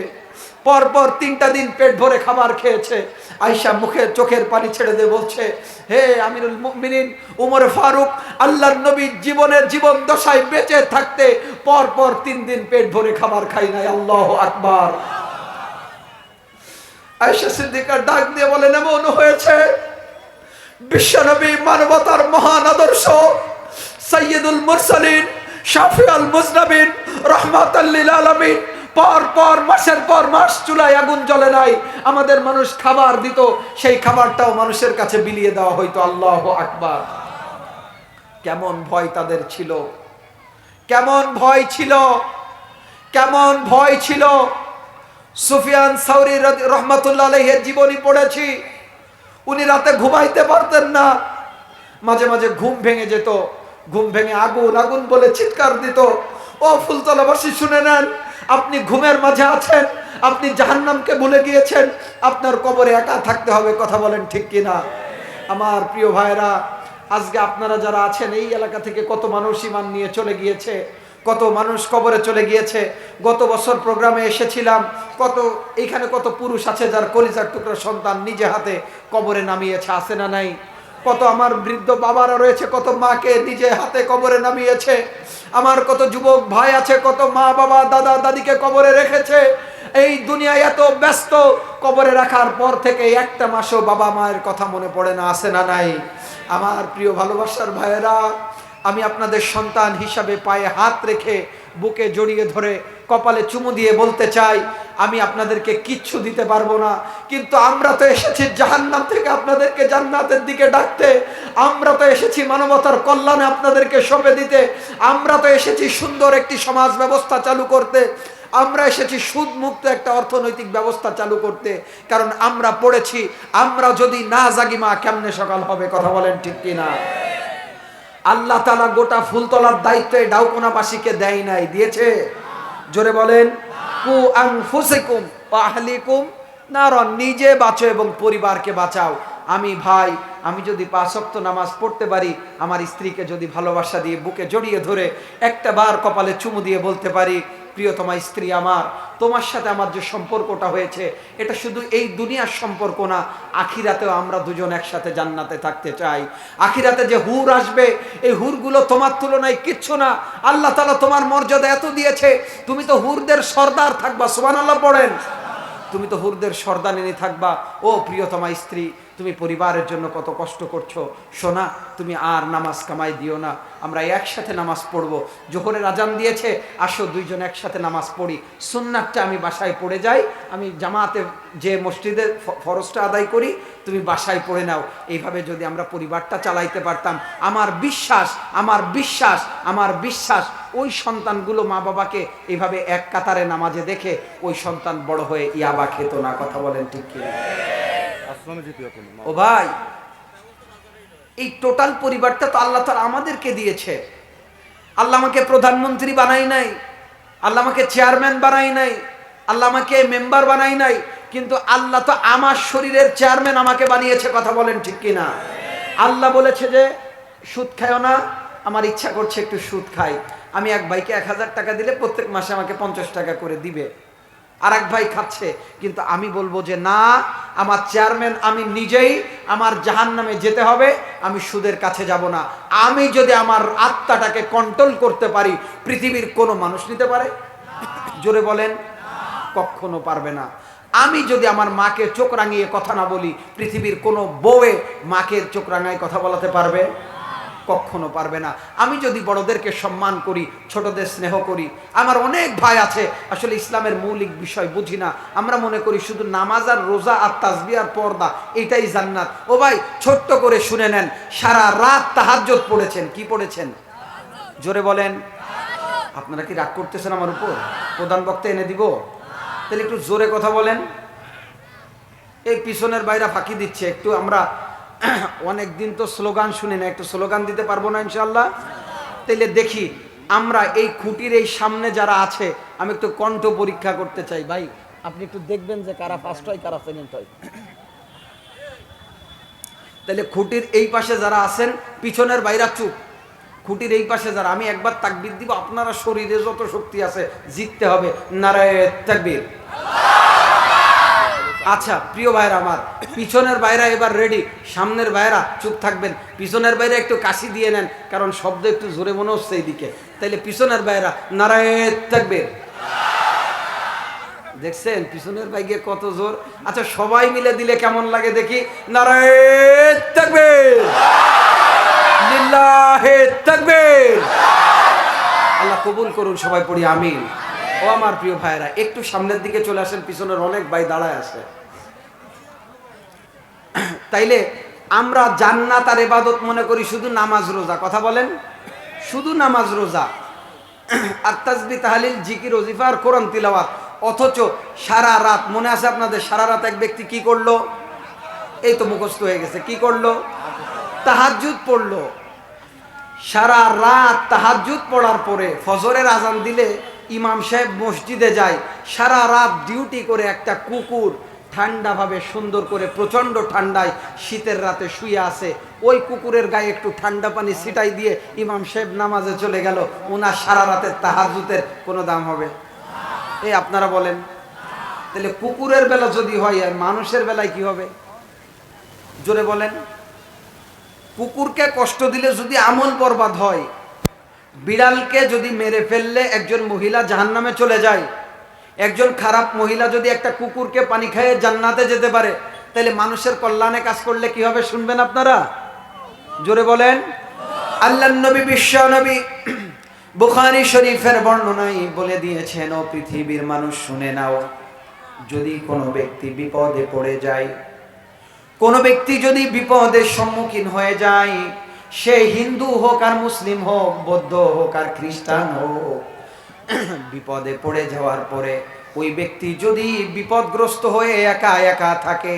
পর 3টা দিন পেট ভরে খাবার খেয়েছে? আয়েশা মুখে চোখের পানি ছেড়ে দিয়ে বলছে, হে আমিরুল মুমিনিন, উমর ফারুক আল্লাহর নবী জীবন দশায় বেঁচে থাকতে পর 3 দিন পেট ভরে খাবার খাই নাই। আল্লাহু আকবার! আয়েশা সিদ্দিকা ডাক দিয়ে বলেন, এমন হয়েছে বিশ্বনবী মানবতার মহান আদর্শ, সাইয়্যিদুল মুরসালিন, শাফিউল মুজনাবিন, রাহমাতাল লিল আলামিন, পর মাসের পর মাস চুলায় আগুন জ্বলে নাই, আমাদের মানুষ খাবার দিত, সেই খাবারটাও মানুষের কাছে বিলিয়ে দেওয়া হইতো। আল্লাহু আকবার! কেমন ভয় তাদের ছিল, কেমন ভয় ছিল, কেমন ভয় ছিল! সুফিয়ান সাউরি রাহমাতুল্লাহ আলাইহির জীবনী পড়েছি, উনি রাতে ঘুমাইতে পারতেন না, মাঝে মাঝে ঘুম ভেঙে যেত, ঘুম ভেঙে আগুন আগুন বলে চিৎকার দিত। ও ফুলতলাবাসী শুনে নেন, আপনি ঘুমের মাঝে আছেন, আপনি জাহান্নামকে ভুলে গিয়েছেন, আপনার কবরে একা থাকতে হবে। কথা বলেন ঠিক কিনা? আমার প্রিয় ভাইরা, আজকে আপনারা যারা আছেন এই এলাকা থেকে কত মানুষ ঈমান নিয়ে চলে গিয়েছে, কত মানুষ কবরে চলে গিয়েছে। গত বছর প্রোগ্রামে এসেছিলাম, এইখানে কত পুরুষ আছে যার কলিজার টুকরা সন্তান নিজে হাতে কবরে নামিয়েছে, আছে না নাই? কত আমার বৃদ্ধ বাবারা রয়েছে, কত মাকে নিজে হাতে কবরে নামিয়েছে। আমার কত যুবক ভাই আছে, কত মা বাবা দাদা দাদিকে কবরে রেখেছে। এই দুনিয়ায় এত ব্যস্ত, কবরে রাখার পর থেকে একটা মাসও বাবা মায়ের কথা মনে পড়ে না, আছে না নাই? আমার প্রিয় ভালোবাসার ভাইয়েরা, আমি আপনাদের সন্তান হিসাবে পায়ে হাত রেখে বুকে জড়িয়ে ধরে কপালে চুমু দিয়ে বলতে চাই, আমি আপনাদেরকে কিচ্ছু দিতে পারবো না, কিন্তু আমরা তো এসেছি জাহান্নাম থেকে আপনাদেরকে জান্নাতের দিকে ডাকতে, আমরা তো এসেছি মানবতার কল্যাণে আপনাদেরকে সঁপে দিতে, আমরা তো এসেছি সুন্দর একটি সমাজ ব্যবস্থা চালু করতে, আমরা এসেছি সুদ মুক্ত একটা অর্থনৈতিক ব্যবস্থা চালু করতে। কারণ আমরা পড়েছি, আমরা যদি না জাগি মা কেমনে সকাল হবে, কথা বলেন ঠিক কিনা? আল্লাহ তাআলা গোটা ফুলতলার দায়িত্ব এই ডাউকোনাবাসীকে দেয় নাই, দিয়েছে? জোরে বলেন। কু আনফুসিকুম ওয়া আহলিকুম নারন, নিজে বাঁচো এবং পরিবারকে বাঁচাও। আমি ভাই, আমি যদি 5 ওয়াক্ত নামাজ পড়তে পারি, আমার স্ত্রীকে যদি ভালোবাসা দিয়ে বুকে জড়িয়ে ধরে একটা বার কপালে চুমু দিয়ে বলতে পারি, প্রিয়তমা স্ত্রী আমার, তোমার সাথে আমার যে সম্পর্কটা হয়েছে এটা শুধু এই দুনিয়ার সম্পর্ক না, আখিরাতেও আমরা দুজন একসাথে জান্নাতে থাকতে চাই। আখিরাতে যে হুর আসবে, এই হুরগুলো তোমার তুলনায় কিচ্ছু না। আল্লাহ তাআলা তোমার মর্যাদা এত দিয়েছে, তুমি তো হুরদের সর্দার থাকবা। সুবহানাল্লাহ পড়েন। তুমি তো হুরদের সর্দানিনী থাকবা। ও প্রিয়তমা স্ত্রী, তুমি পরিবারের জন্য কত কষ্ট করছো, সোনা তুমি আর নামাজ কামাই দিও না, আমরা একসাথে নামাজ পড়বো। জোহরের আজান দিয়েছে, আসো দুইজন একসাথে নামাজ পড়ি। সুন্নাতটা আমি বাসায় পড়ে যাই, আমি জামাতে যে মসজিদে ফরজটা আদায় করি, তুমি বাসায় পড়ে নাও। এইভাবে যদি আমরা পরিবারটা চালাইতে পারতাম, আমার বিশ্বাস, আমার বিশ্বাস, আমার বিশ্বাস, ওই সন্তানগুলো মা বাবাকে এইভাবে এক কাতারে নামাজে দেখে ওই সন্তান বড় হয়ে ইয়াবা খেত না। কথা বলেন ঠিক কি? ও ভাই, এই টোটাল পরিবারটা তো আল্লাহ তাআলা আমাদেরকে দিয়েছে। আল্লাহ আমাকে প্রধানমন্ত্রী বানাই নাই, আল্লাহ আমাকে চেয়ারম্যান বানাই নাই, আল্লাহ আমাকে মেম্বার বানাই নাই, কিন্তু আল্লাহ তো আমার শরীরের চেয়ারম্যান আমাকে বানিয়েছে। কথা বলেন ঠিক কিনা? আল্লাহ বলেছে যে সুদ খাইও না, আমার ইচ্ছা করছে একটু সুদ খাই। আমি এক ভাইকে 1000 টাকা দিলে প্রত্যেক মাসে আমাকে 50 টাকা করে দিবে। আর এক ভাই খাচ্ছে, কিন্তু আমি বলবো যে না, আমার চেয়ারম্যান আমি নিজেই, আমার জাহান্নামে যেতে হবে, আমি সুদের কাছে যাব না। আমি যদি আমার আত্মাটাকে কন্ট্রোল করতে পারি, পৃথিবীর কোনো মানুষ নিতে পারে? জোরে বলেন। কখনো পারবে না। আমি যদি আমার মাকে চোখ রাঙিয়ে কথা না বলি, পৃথিবীর কোনো বউয়ে মাকে চোখ রাঙায় কথা বলাতে পারবে? কখনো পারবে না। আমি যদি বড়দেরকে সম্মান করি, ছোটদের স্নেহ করি, আমার অনেক ভাই আছে আসলে ইসলামের মৌলিক বিষয় বুঝি না, আমরা মনে করি শুধু নামাজ আর রোজা আর তাসবিহ আর পর্দা এটাই জান্নাত। ও ভাই, ছোট্ট করে শুনে নেন, সারা রাত তাহাজ্জুদ পড়েছেন। কি পড়েছেন? জোরে বলেন। আপনারা কি রাগ করতেছেন আমার উপর? প্রধান বক্তা এনে দিব? তাহলে একটু জোরে কথা বলেন। এই পিছনের বাইরা ফাঁকি দিচ্ছে, একটু আমরা অনেক দিন তো স্লোগান শুনি না, একটু স্লোগান দিতে পারবো না ইনশাল্লাহ? তাইলে দেখি আমরা এই খুঁটির এই সামনে যারা আছে, আমি একটু কণ্ঠ পরীক্ষা করতে চাই। ভাই আপনি একটু দেখবেন যে কারা ফার্স্ট হয় কারা সেকেন্ড হয়। তাহলে খুঁটির এই পাশে যারা আছেন, পিছনের বাইরা চুপ। খুঁটির এই পাশে যারা, আমি একবার তাকবীর দিব, আপনারা শরীরে যত শক্তি আছে জিততে হবে। নারায়ে তাকবীর। আচ্ছা প্রিয় ভাইরা আমার, পিছনের ভাইরা এবার রেডি, সামনের ভাইরা চুপ থাকবেন। পিছনের ভাইরা একটু কাশি দিয়ে নেন, কারণ শব্দ একটু জোরে মনে হচ্ছে এইদিকে। তাইলে পিছনের ভাইরা নারায়ে তাকবীর। দেখছেন পিছনের ভাইকে কত জোর। আচ্ছা সবাই মিলে দিলে কেমন লাগে দেখি। নারায়ে তাকবীর, লিল্লাহে তাকবীর। আল্লাহ কবুল করুন, সবাই পড়ি আমিন। ও আমার প্রিয় ভাইরা, একটু সামনের দিকে চলে আসেন, পিছনের অনেক ভাই দাঁড়ায় আছে। তাইলে আমরা জান্নাত আর ইবাদত মনে করি শুধু নামাজ রোজা। কথা বলেন, শুধু নামাজ রোজা আর তাসবিহ তাহলিল জিকির ওজিফা আর কোরআন তিলাওয়াত। অথচ সারা রাত, মনে আছে আপনাদের, সারা রাত এক ব্যক্তি কি করলো? এই তো মুখস্থ হয়ে গেছে। কি করলো? তাহাজ্জুদ পড়লো। সারা রাত তাহাজ্জুদ পড়ার পরে ফজরের আজান দিলে ইমাম সাহেব মসজিদে যায়, সারা রাত ডিউটি করে একটা কুকুর ঠান্ডাভাবে সুন্দর করে, প্রচণ্ড ঠান্ডায় শীতের রাতে শুয়ে আছে, ওই কুকুরের গায়ে একটু ঠান্ডা পানি ছিটাই দিয়ে ইমাম সাহেব নামাজে চলে গেল। ওনার সারা রাতের তাহাজ্জুদের কোনো দাম হবে? এই আপনারা বলেন। তাহলে কুকুরের বেলা যদি হয়, আর মানুষের বেলায় কি হবে? জোরে বলেন। কুকুরকে কষ্ট দিলে যদি আমল বরবাদ হয়, বিড়ালকে যদি মেরে ফেললে একজন মহিলা জাহান্নামে চলে যায়, একজন খারাপ মহিলা যদি একটা কুকুরকে পানি খাইয়ে জান্নাতে যেতে পারে, তাহলে মানুষের কল্যাণে কাজ করলে কি হবে শুনবেন আপনারা? জোরে বলেন। আল্লাহর নবী, বিশ্ব নবী বুখারী শরীফের বর্ণনায় বলে দিয়েছেন, ও পৃথিবীর মানুষ শুনে নাও, যদি কোনো ব্যক্তি বিপদে পড়ে যায়, কোনো ব্যক্তি যদি বিপদের সম্মুখীন হয়ে যায়, সে হিন্দু হোক আর মুসলিম হোক, বৌদ্ধ হোক আর খ্রিস্টান হোক, বিপদে পড়ে যাওয়ার পরে ওই ব্যক্তি যদি বিপদগ্রস্ত হয়ে একা একা থাকে,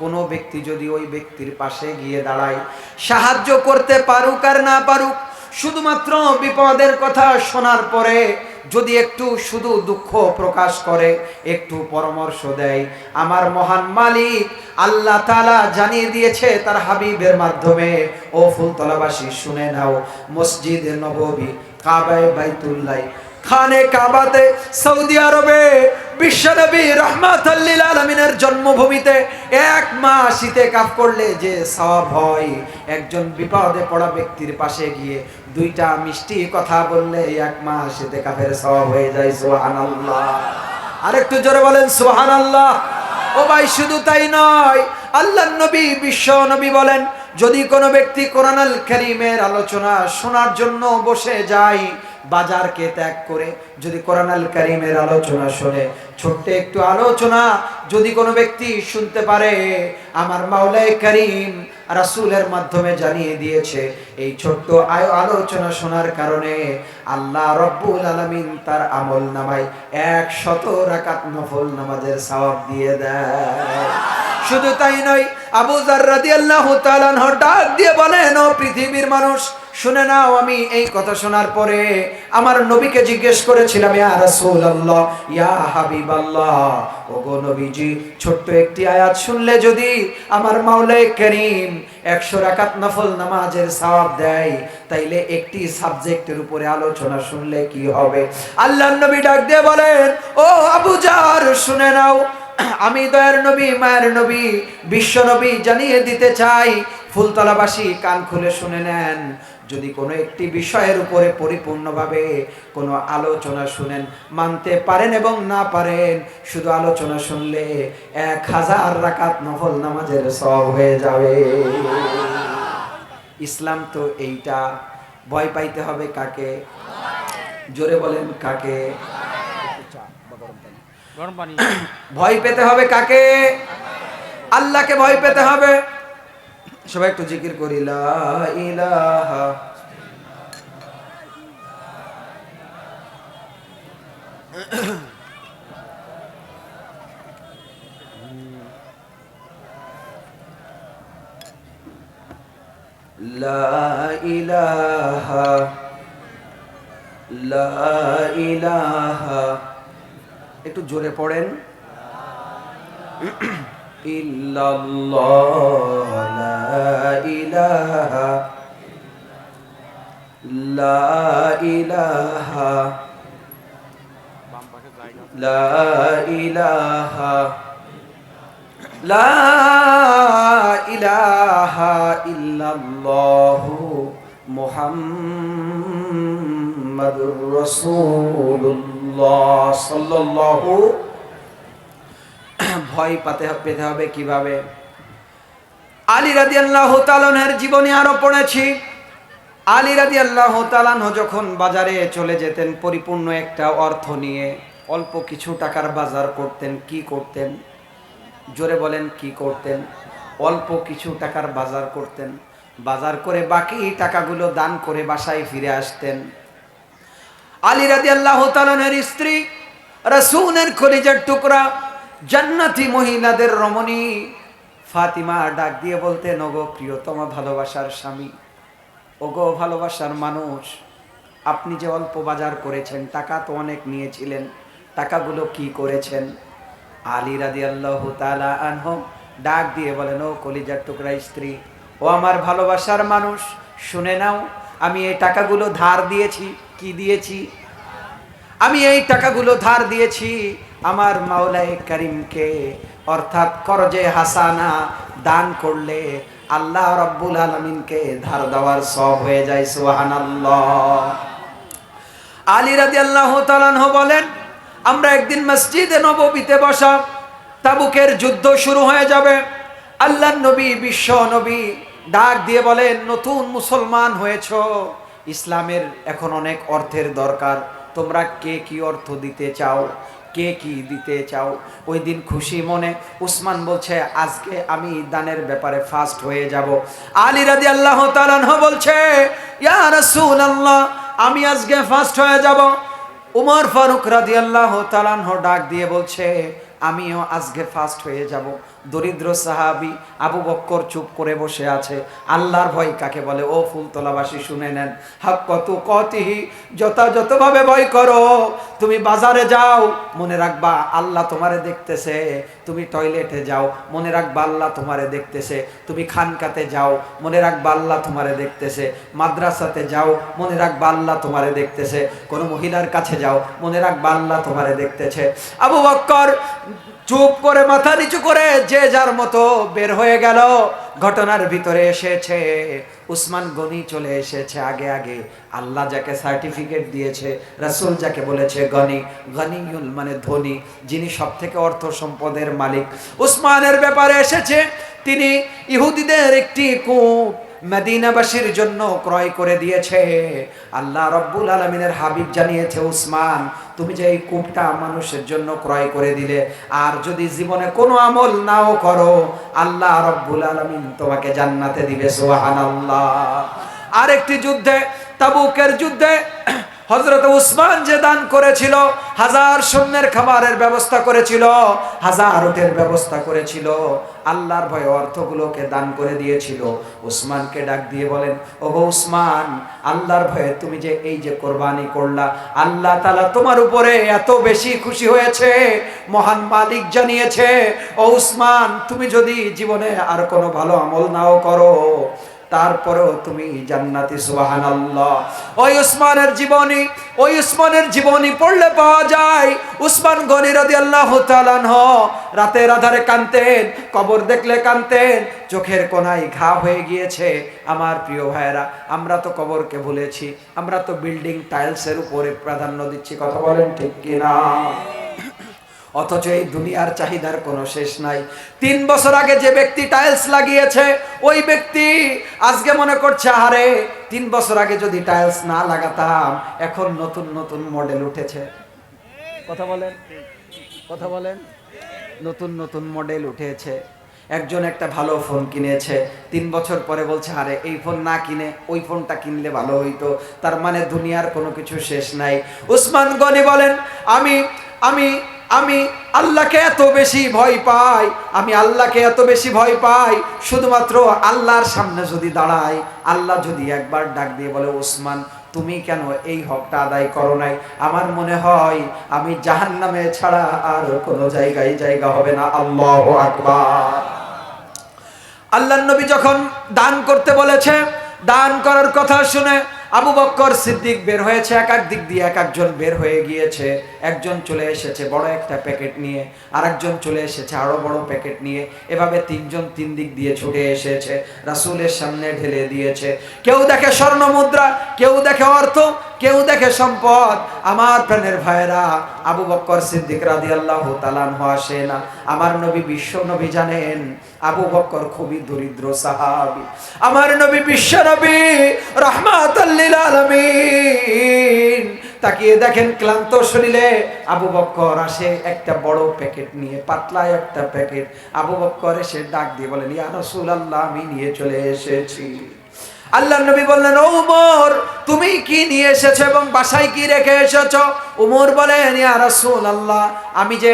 কোনো ব্যক্তি যদি ওই ব্যক্তির পাশে গিয়ে দাঁড়ায়, সাহায্য করতে পারুক আর না পারুক, শুধুমাত্র বিপদের কথা শোনার পরে যদি একটু শুধু দুঃখ প্রকাশ করে, একটু পরামর্শ দেয়, আমার মহান মালিক আল্লাহ তাআলা জানিয়ে দিয়েছে তার হাবিবের মাধ্যমে, ও ফুলতলাবাসী শুনে নাও, মসজিদে নববী, কাবায়ে বাইতুল্লাহ, খানে কাবাতে, সৌদি আরবে বিশ্বনবী রাহমাতাল লিল আলামিনের জন্মভূমিতে এক মাস ইতিকাফ করলে যে সওয়াব হয়, একজন বিপদে পড়া ব্যক্তির পাশে গিয়ে দুইটা মিষ্টি কথা বললে এক মাস ইতিকাফের সওয়াব হয়ে যায়। সুবহানাল্লাহ। আরেকটু জোরে বলেন সুবহানাল্লাহ। ও ভাই, শুধু তাই নয়, আল্লাহর নবী বিশ্ব নবী বলেন, যদি কোনো ব্যক্তি কোরআনুল কারীমের আলোচনা শোনার জন্য বসে যায়, বাজারকে ত্যাগ করে যদি কোরআনুল কারীমের আলোচনা শুনে, ছোট্ট একটু আলোচনা যদি কোনো ব্যক্তি শুনতে পারে, আমার মাওলায়ে কারীম রাসূলের মাধ্যমে জানিয়ে দিয়েছে, এই ছোট্ট আলোচনা শোনার কারণে আল্লাহ রব্বুল আলামিন তার আমল নামায় 100 রাকাত নফল নামাজের সওয়াব দিয়ে দেয়। শুধু তাই নয়, আবু যার রাদিয়াল্লাহু তাআলা আনহু ডাক দিয়ে বলেন, ও পৃথিবীর মানুষ শুনে নাও, আমি এই কথা শোনার পরে আমার নবীকে জিজ্ঞেস করেছিলাম, ইয়া রাসূলুল্লাহ, ইয়া হাবিবাল্লাহ, ওগো নবীজি, ছোট্ট একটি আয়াত শুনলে যদি আমার মাওলায়ে কারীম 100 রাকাত নফল নামাজের সওয়াব দেয়, তাইলে একটি সাবজেক্টের উপরে আলোচনা শুনলে কি হবে? আল্লাহর নবী ডাক দিয়ে বলেন, ও আবু জার শুনে নাও, আমি দয়ার নবী, মায়ের নবী, বিশ্ব নবী জানিয়ে দিতে চাই, ফুলতলাবাসী কান খুলে শুনে নেন, যদি কোনো একটি বিষয়ের উপরে পরিপূর্ণভাবে কোনো আলোচনা শুনেন, মানতে পারেন এবং না পারেন, শুধু আলোচনা শুনলে 1000 রাকাত নফল নামাজের সওয়াব হয়ে যাবে। ইসলাম তো এইটা। ভয় পাইতে হবে কাকে? জোরে বলেন কাকে? গরম পানি। ভয় পেতে হবে কাকে? আল্লাহকে ভয় পেতে হবে। সবাই একটু জিকির করি, লা ইলাহা লা ইলাহা লা ইলাহা, একটু জোরে পড়েন, ইল্লাল্লাহ, লা ইলাহা লা ইলাহা বাম পাশে জায়গা। লা ইলাহা লা ইলাহা ইল্লাল্লাহু মুহাম্মাদুর রাসূলুল্লাহ সাল্লাল্লাহু। ভয় পেতে হবে কিভাবে? আলী রাদিয়াল্লাহু তাআলা আনহুর জীবনী আরো পড়েছি। আলী রাদিয়াল্লাহু তাআলা আনহু যখন বাজারে চলে যেতেন পরিপূর্ণ একটা অর্থ নিয়ে, অল্প কিছু টাকার বাজার করতেন, কি করতেন? জোরে বলেন কি করতেন? অল্প কিছু টাকার বাজার করতেন, বাজার করে বাকি টাকাগুলো দান করে বাসায় ফিরে আসতেন। আলী রাদিয়াল্লাহু তাআলা আনহুর স্ত্রী, রাসূলের কলিজার টুকরা, জান্নাতি মহিলাদের রমণী ফাতিমা ডাক দিয়ে বলতেন, ওগো প্রিয়তমা ভালোবাসার স্বামী, ওগো ভালোবাসার মানুষ, আপনি যে অল্প বাজার করেছেন, টাকা তো অনেক নিয়েছিলেন, টাকাগুলো কি করেছেন? আলী রাদিয়াল্লাহু তাআলা আনহু ডাক দিয়ে বলেন, ও কলিজার টুকরা স্ত্রী, ও আমার ভালোবাসার মানুষ, শুনে নাও, আমি এই টাকাগুলো ধার দিয়েছি। কি দিয়েছি? আমি এই টাকাগুলো ধার দিয়েছি আমার মাওলায়ে কারীমকে, অর্থাৎ করজে হাসানা দান করলে আল্লাহ রাব্বুল আলামিনকে ধার দেওয়ার সওয়াব হয়ে যায়। সুবহানাল্লাহ। আলী রাদিয়াল্লাহু তাআলা আনহু বলেন, আমরা একদিন মসজিদে নববীতে বসা, তাবুকের যুদ্ধ শুরু হয়ে যাবে। আল্লাহর নবী বিশ্ব নবী ডাক দিয়ে বলেন, নতুন মুসলমান হয়েছো, ইসলামের এখন অনেক অর্থের দরকার। তোমরা কে কি অর্থ দিতে চাও, কে কি দিতে চাও? ওই দিন খুশি মনে উসমান বলছে আজকে আমি দানের ব্যাপারে ফার্স্ট হয়ে যাব। আলী রাদিয়াল্লাহু তাআলা আনহু বলছে ইয়া রাসূলুল্লাহ আমি আজকে ফার্স্ট হয়ে যাব। উমর ফারুক রাদিয়াল্লাহু তাআলা আনহু ডাক দিয়ে বলছে আমিও আজকে ফার্স্ট হয়ে যাব। দরিদ্র সাহাবী আবু বক্কর চুপ করে বসে আছে। আল্লাহর ভয় কাকে বলে? ও ফুলতলাবাসী শুনে নেন, হাক্কাতু কতিহি, যথাযথভাবে ভয় করো। তুমি বাজারে যাও, মনে রাখবা আল্লাহ তোমারে দেখতেছে। তুমি টয়লেটে যাও, মনে রাখবা আল্লাহ তোমারে দেখতেছে। তুমি খানকাতে যাও, মনে রাখবা আল্লাহ তোমারে দেখতেছে। মাদ্রাসাতে যাও, মনে রাখবা আল্লাহ তোমারে দেখতেছে। কোনো মহিলার কাছে যাও, মনে রাখবা আল্লাহ তোমারে দেখতেছে। আবু বক্কর চুপ করে মাথা নিচু করে যে যার মতো বের হয়ে গেল। ঘটনার ভিতরে এসেছে উসমান গনি চলে এসেছে আগে আগে। আল্লাহ যাকে সার্টিফিকেট দিয়েছে, রাসূল যাকে বলেছে গনি, গনিউল মানে ধনী, যিনি সব থেকে অর্থ সম্পদের মালিক, উসমানের ব্যাপারে এসেছে। তিনি ইহুদিদের একটি কূপ মদিনাবাসীর জন্য ক্রয় করে দিয়েছে। আল্লাহ রব্বুল আলামিনের হাবিব জানিয়েছে উসমান তুমি যে এই কূপটা মানুষের জন্য ক্রয় করে দিলে, আর যদি জীবনে কোনো আমল নাও করো আল্লাহ রব্বুল আলামিন তোমাকে জান্নাতে দিবে। সুবহানাল্লাহ। আরেকটি যুদ্ধে, তাবুকের যুদ্ধে হযরত উসমান যে দান করেছিল, 1000 সৈন্যের খাবারের ব্যবস্থা করেছিল, 1000 উটের ব্যবস্থা করেছিল, আল্লাহর ভয়ে অর্থগুলোকে দান করে দিয়েছিল। উসমানকে ডাক দিয়ে বলেন ওগো উসমান, আল্লাহর ভয়ে তুমি যে এই যে কোরবানি করলা, আল্লাহ তাআলা তোমার উপরে এত বেশি খুশি হয়েছে, মহান মালিক জানিয়েছে ও উসমান তুমি যদি জীবনে আর কোনো ভালো আমল নাও করো তারপরেও তুমি জান্নাতি। সুবহানাল্লাহ। ওই উসমানের জীবনী পড়লে পাওয়া যায় উসমান গনি রাদিয়াল্লাহু তাআলা আনহু রাতের আধারে কাঁদতেন, কবর দেখলে কাঁদতেন, চোখের কোনায় ঘা হয়ে গিয়েছে। আমার প্রিয় ভাইয়েরা, আমরা তো কবরকে ভুলেছি, আমরা তো বিল্ডিং টাইলসের উপরে প্রাধান্য দিচ্ছি। কথা বলেন ঠিক কিনা? অথচ এই দুনিয়ার চাহিদার কোনো শেষ নাই। 3 বছর আগে যে ব্যক্তি টাইলস লাগিয়েছে ওই ব্যক্তি আজকে মনে করছে আরে 3 বছর আগে যদি টাইলস না লাগাতাম, এখন নতুন নতুন মডেল উঠেছে। কথা বলেন, নতুন নতুন মডেল উঠেছে। একজন একটা ভালো ফোন কিনেছে, 3 বছর পরে বলছে আরে এই ফোন না কিনে ওই ফোনটা কিনলে ভালো হইতো। তার মানে দুনিয়ার কোনো কিছু শেষ নাই। উসমান গনি বলেন আমি আমি আমি আল্লাহকে এত বেশি ভয় পাই, আমি আল্লাহকে এত বেশি ভয় পাই, শুধুমাত্র আল্লাহর সামনে যদি দাঁড়াই, আল্লাহ যদি একবার ডাক দিয়ে বলে ওসমান তুমি কেন এই হকটা আদায় করো নাই, আমার মনে হয় আমি জাহান্নামে ছাড়া আর কোনো জায়গায় জায়গা হবে না। আল্লাহু আকবার। আল্লাহর নবী যখন দান করতে বলেছে, দান করার কথা শুনে আবু বক্কর সিদ্দিক বের হয়েছে, এক এক দিক দিয়ে এক একজন বের হয়ে গিয়েছে। একজন চলে এসেছে বড় একটা প্যাকেট নিয়ে, আরেকজন চলে এসেছে আরো বড় প্যাকেট নিয়ে, এভাবে 3 জন 3 দিক দিয়ে ছুটে এসেছে, রাসূলের সামনে ঢেলে দিয়েছে। কেউ দেখে স্বর্ণ মুদ্রা, কেউ দেখে অর্থ, কেউ দেখে সম্পদ। আমার প্রাণের ভাইরা, আবু বক্কর সিদ্দিক রাদিয়াল্লাহু তাআলা আনহু আসে না। আমার নবী বিশ্ব নবী জানেন আবু বক্কর খুবই দরিদ্র সাহাবী। আমার নবী বিশ্ব নবী রাহমাতাল লিল আলামিন তাকিয়ে দেখেন ক্লান্ত শরীরে আবু বক্কর আসে একটা বড় প্যাকেট নিয়ে, পাতলা একটা প্যাকেট। আবু বক্কর এসে ডাক দিয়ে বলেন ইয়া রাসূলুল্লাহ আমি নিয়ে চলে এসেছি। আল্লাহর নবী বললেন ও উমর তুমি কি নিয়ে এসেছো এবং বাসায় কি রেখে এসেছো? উমর বলেন ইয়া রাসূলুল্লাহ আমি যে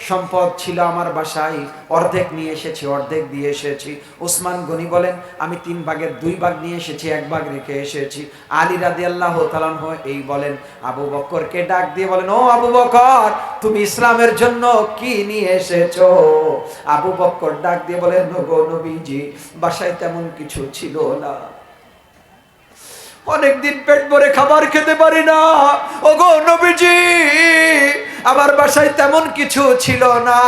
সম্পদ ছিল আমার বাসায় অর্ধেক নিয়ে এসেছি, অর্ধেক দিয়ে এসেছি। উসমান গনি বলেন আমি 3 ভাগের 2 ভাগ নিয়ে এসেছি, 1 ভাগ রেখে এসেছি। আলী রাদিয়াল্লাহু তাআলা আনহু এই বলেন আবু বক্করকে ডাক দিয়ে বলেন ও আবু বকর তুমি ইসলামের জন্য কি নিয়ে এসেছো? আবু বক্কর ডাক দিয়ে বলেন ওগো নবীজি বাসায় তেমন কিছু ছিল না, অনেকদিন পেট ভরে খাবার খেতে পারি না। ওগো নবীজি আমার বাসায় তেমন কিছু ছিল না।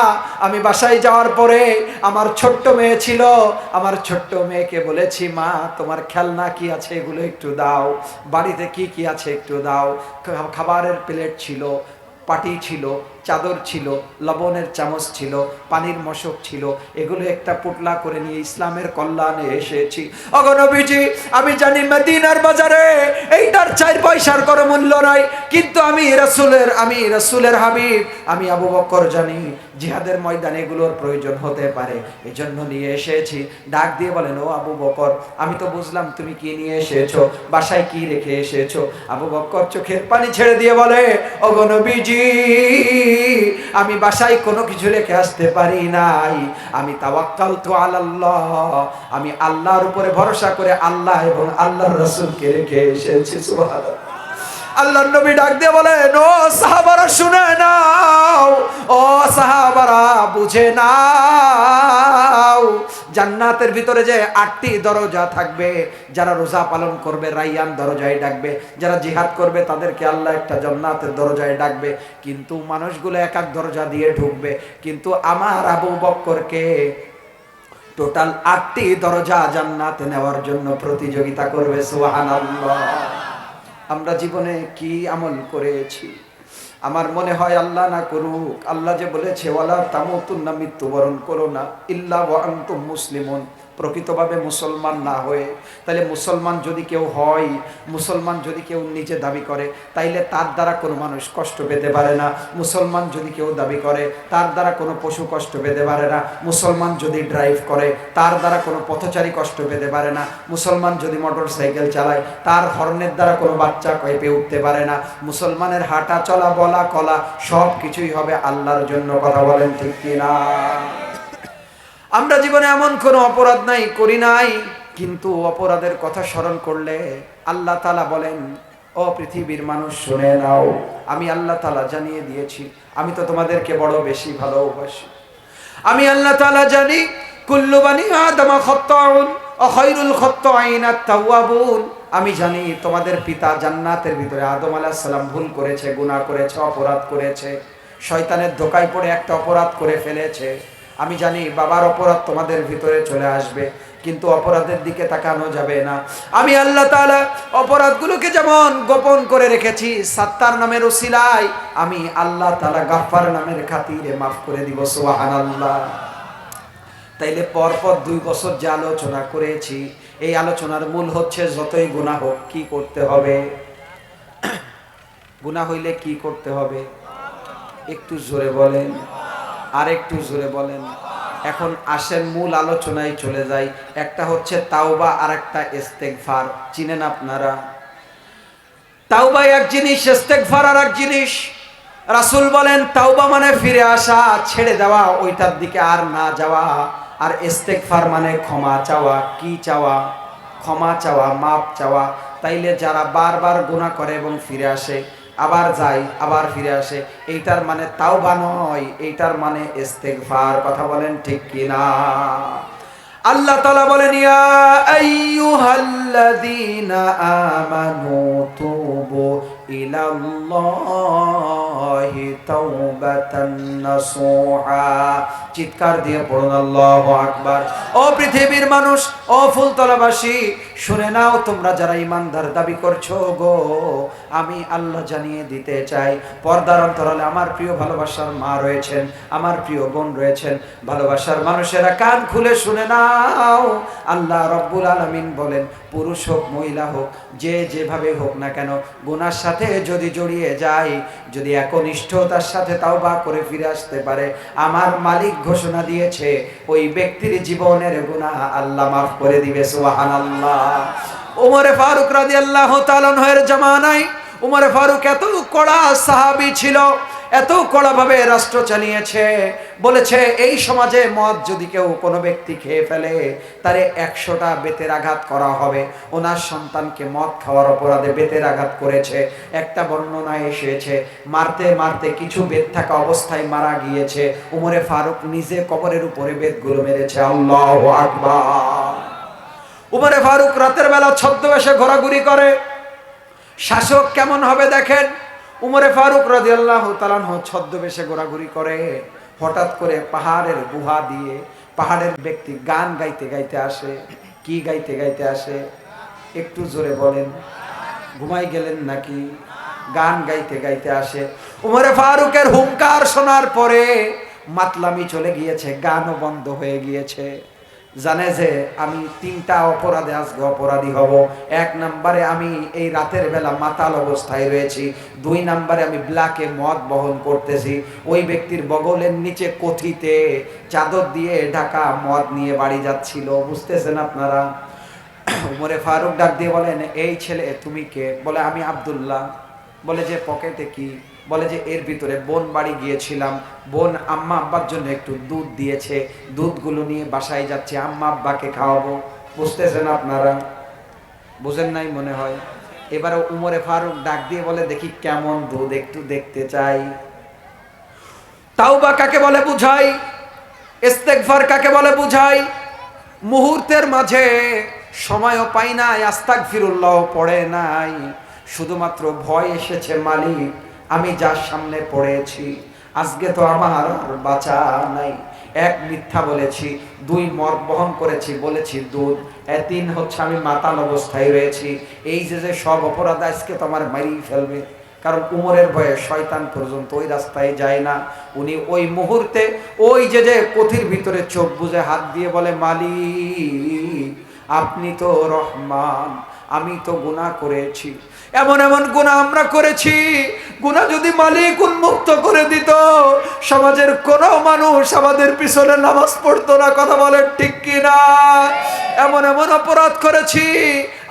আমি বাসায় যাওয়ার পরে আমার ছোট্ট মেয়ে ছিল, আমার ছোট্ট মেয়েকে বলেছি মা তোমার খেলনা কি আছে এগুলো একটু দাও, বাড়িতে কি কি আছে একটু দাও। খাবারের প্লেট ছিল, পাটি ছিল, চাদর ছিল, লবণের চামচ ছিল, পানির মশক ছিল, এগুলো একটা পুটলা করে নিয়ে ইসলামের কল্যাণে এসেছি। ওগো নবীজি, আমি জানি মদিনার বাজারে এইটার 4 পয়সার কোনো মূল্য নাই, কিন্তু আমি রাসূলের হাবিব, আমি আবু বকর জানি জিহাদের ময়দানে এগুলোর প্রয়োজন হতে পারে, এজন্য নিয়ে এসেছি। ডাক দিয়ে বলেন, ও আবু বকর, আমি তো বুঝলাম তুমি কি নিয়ে এসেছো, বাসায় কি রেখে এসেছো। আবু বকর চোখের পানি ছেড়ে দিয়ে বলে, ওগো নবীজি, আমি বাসায় কোনো কিছু রেখে আসতে পারি নাই, আমি তাওয়াক্কালতু আলাল্লাহ, আমি আল্লাহর উপরে ভরসা করে আল্লাহ এবং আল্লাহর রাসূলকে রেখে এসেছি। সুবহানাল্লাহ। আল্লাহর নবী ডাক দিয়ে বলেন, ও সাহাবারা শুনে নাও, ও সাহাবারা বুঝে নাও, জান্নাতের ভিতরে যে 8টি দরজা থাকবে, যারা রোজা পালন করবে রাইয়ান দরজায় ডাকবে, যারা জিহাদ করবে তাদেরকে আল্লাহ একটা জান্নাতের দরজায় ডাকবে, কিন্তু মানুষগুলো এক এক দরজা দিয়ে ঢুকবে, কিন্তু আমার আবু বকরকে টোটাল 8টি দরজা জান্নাতে নেওয়ার জন্য প্রতিযোগিতা করবে। সুবহানাল্লাহ। আমরা জীবনে কি আমল করেছি? আমার মনে হয় আল্লাহ না করুক, আল্লাহ যে বলেছে ওয়ালা তামুতুন্না, মৃত্যুবরণ করো না ইল্লা ওয়া আনতুম মুসলিমুন, প্রকৃতভাবে মুসলমান না হয়ে, তাহলে মুসলমান যদি কেউ হয়, মুসলমান যদি কেউ নিজে দাবি করে, তাইলে তার দ্বারা কোনো মানুষ কষ্ট পেতে পারে না। মুসলমান যদি কেউ দাবি করে, তার দ্বারা কোনো পশু কষ্ট পেতে পারে না। মুসলমান যদি ড্রাইভ করে, তার দ্বারা কোনো পথচারী কষ্ট পেতে পারে না। মুসলমান যদি মোটর সাইকেল চালায়, তার হর্নের দ্বারা কোনো বাচ্চা কয়েপে উঠতে পারে না। মুসলমানের হাঁটা চলা বলা কলা সব কিছুই হবে আল্লাহর জন্য। কথা বলেন ঠিক কিনা? আমরা জীবনে এমন কোনো অপরাধ নাই করি নাই, কিন্তু অপরাধের কথা স্মরণ করলে আল্লাহ তাআলা বলেন, ও পৃথিবীর মানুষ শুনে নাও, আমি আল্লাহ তাআলা জানিয়ে দিয়েছি, আমি তো তোমাদেরকে বড় বেশি ভালোবাসি। আমি আল্লাহ তাআলা জানি কুল্লু বানি আদম খাত্তাউন ওয়া খায়রুল খাত্তাইন আত-তাওয়াবুন। আমি জানি তোমাদের পিতা জান্নাতের ভিতরে আদম আলাইহিস সালাম ভুল করেছে, গুনাহ করেছে, অপরাধ করেছে, শয়তানের ধোঁকায় পড়ে একটা অপরাধ করে ফেলেছে। আমি জানি বাবার অপরাধ তোমাদের ভিতরে চলে আসবে, কিন্তু অপরাধের দিকে তাকানো যাবে না। আমি আল্লাহ তাআলা অপরাধগুলোকে যেমন গোপন করে রেখেছি, সাত্তার নামের ওসিলায় আমি আল্লাহ তাআলা গাফফার নামের খাতিরে মাফ করে দিব। সুবহানাল্লাহ। তাইলে পরপর 2 বছর যে আলোচনা করেছি, এই আলোচনার মূল হচ্ছে যতই গুনাহ হোক কি করতে হবে? গুনাহ হইলে কি করতে হবে? একটু জোরে বলেন, আর একটু জোরে বলেন। এখন আসেন মূল আলোচনায় চলে যাই। একটা হচ্ছে তাওবা, আর একটা ইস্তেগফার। চিনেন আপনারা? তাওবা এক জিনিস, ইস্তেগফার আর এক জিনিস। রাসূল বলেন তাওবা মানে ফিরে আসা, ছেড়ে দেওয়া, ওইটার দিকে আর না যাওয়া। আর ইস্তেগফার মানে ক্ষমা চাওয়া। কি চাওয়া? ক্ষমা চাওয়া, মাপ চাওয়া। তাইলে যারা বারবার গুনাহ করে এবং ফিরে আসে, আবার যায় আবার ফিরে আসে, এইটার মানে তাওবা নয়, এইটার মানে ইস্তেগফার। কথা বলেন ঠিক কিনা? আল্লাহ তাআলা বলেন, ইয়া আইয়ুহাল্লাযীনা আমানু তুবু ইলাল্লাহি তাওবাতান নাসুহা। চিৎকার দিয়ে পড়ুন আল্লাহু আকবার। ও পৃথিবীর মানুষ, ও ফুলতলাবাসী, শুনে নাও, তোমরা যারা ঈমানদার দাবি করছো গো, আমি আল্লাহ জানিয়ে দিতে চাই, পর্দার অন্তরালে আমার প্রিয় ভালোবাসার মা রয়েছেন, আমার প্রিয় বোন রয়েছেন, ভালোবাসার মানুষেরা কান খুলে শুনে নাও। আল্লাহ রব্বুল আলামিন বলেন, পুরুষ হোক মহিলা হোক, যে যেভাবে হোক না কেন, গুনার সাথে যদি জড়িয়ে যায়, যদি একনিষ্ঠতার সাথে তাওবা করে ফিরে আসতে পারে, আমার মালিক ঘোষণা দিয়েছে ওই ব্যক্তির জীবনের গুনাহ আল্লাহ মাফ করে দিবে। সুবহানাল্লাহ। ওমরে ফারুক রাদিয়াল্লাহু তাআলা আনহুর জামানায় উমরে ফারুক এত কড়া সাহাবী ছিল, এত কড়াভাবে রাষ্ট্র চালিয়েছে, বলেছে এই সমাজে মদ যদি কেউ কোনো ব্যক্তি খেয়ে ফেলে, তারে 100টা বেতের আঘাত করা হবে। ওনার সন্তানকে মদ খাওয়ার অপরাধে বেতের আঘাত করেছে। একটা বর্ণনায় এসেছে মারতে মারতে কিছু বেত থাকা অবস্থায় মারা গিয়েছে। উমরে ফারুক নিজে কবরের উপরে বেতগুলো মেরেছে। আল্লাহু আকবার। উমরে ফারুক রাতের বেলা ছদ্মবেশে ঘোরাঘুরি করে। শাসক কেমন হবে দেখেন। উমরে ফারুক রাদিয়াল্লাহু তাআলা আনহু ছদ্মবেশে ঘোরাঘুরি করে। হঠাৎ করে পাহাড়ের গুহা দিয়ে পাহাড়ের ব্যক্তি গান গাইতে গাইতে আসে। কি গাইতে গাইতে আসে? একটু জোরে বলেন। ঘুমাই গেলেন নাকি? গান গাইতে গাইতে আসে। উমরে ফারুকের হুঙ্কার শোনার পরে মাতলামি চলে গিয়েছে, গানও বন্ধ হয়ে গিয়েছে। জানে যে আমি তিনটা অপরাধে আজকে অপরাধী হব। এক নম্বরে আমি এই রাতের বেলা মাতাল অবস্থায় রয়েছি, দুই নম্বরে আমি ব্ল্যাকে মদ বহন করতেছি, ওই ব্যক্তির বগলের নিচে কথিতে চাদর দিয়ে ঢাকা মদ নিয়ে বাড়ি যাচ্ছিল। বুঝতেছেন আপনারা? উমরে ফারুক ডাক দিয়ে বলেন, এই ছেলে তুমি কে? বলে আমি আব্দুল্লাহ। বলে যে পকেটে কি? বলে যে এর ভিতরে বোন বাড়ি গিয়েছিলাম, বোন আম্মা আব্বার জন্য একটু দুধ দিয়েছে, দুধগুলো নিয়ে বাসায় যাচ্ছে, আম্মা আব্বাকে খাওয়াবো। বুঝতেছেন আপনারা? বুঝেন নাই মনে হয়। এবারে উমরে ফারুক ডাক দিয়ে বলে, দেখি কেমন দুধ, একটু দেখতে চাই। তাওবা কাকে বলে বুঝাই, ইস্তেগফার কাকে বলে বুঝাই। মুহূর্তের মাঝে সময়ও পাই নাই, আস্তাগফিরুল্লাহ পড়ে নাই, শুধুমাত্র ভয় এসেছে মালিক আমি যার সামনে পড়েছি আজকে তো আমার আর বাঁচা নাই। এক, মিথ্যা বলেছি, দুই, মদ বহন করেছি, বলেছি দুধ, তিন হচ্ছে আমি মাতাল অবস্থায় রয়েছি। এই যে সব অপরাধ আজকে তো আমার মারিয়ে ফেলবে। কারণ উমরের ভয়ে শয়তান পর্যন্ত ওই রাস্তায় যায় না। উনি ওই মুহূর্তে ওই যে কথির ভিতরে চোখ বুজে হাত দিয়ে বলে, মালিক আপনি তো রহমান, আমি তো গুনাহ করেছি, এমন এমন গুনাহ আমরা করেছি, গুনাহ যদি মালিক উন্মুক্ত করে দিত সমাজের কোনো মানুষ আমাদের পিছনে নামাজ পড়তো না। কথা বলেন ঠিক কিনা? এমন এমন অপরাধ করেছি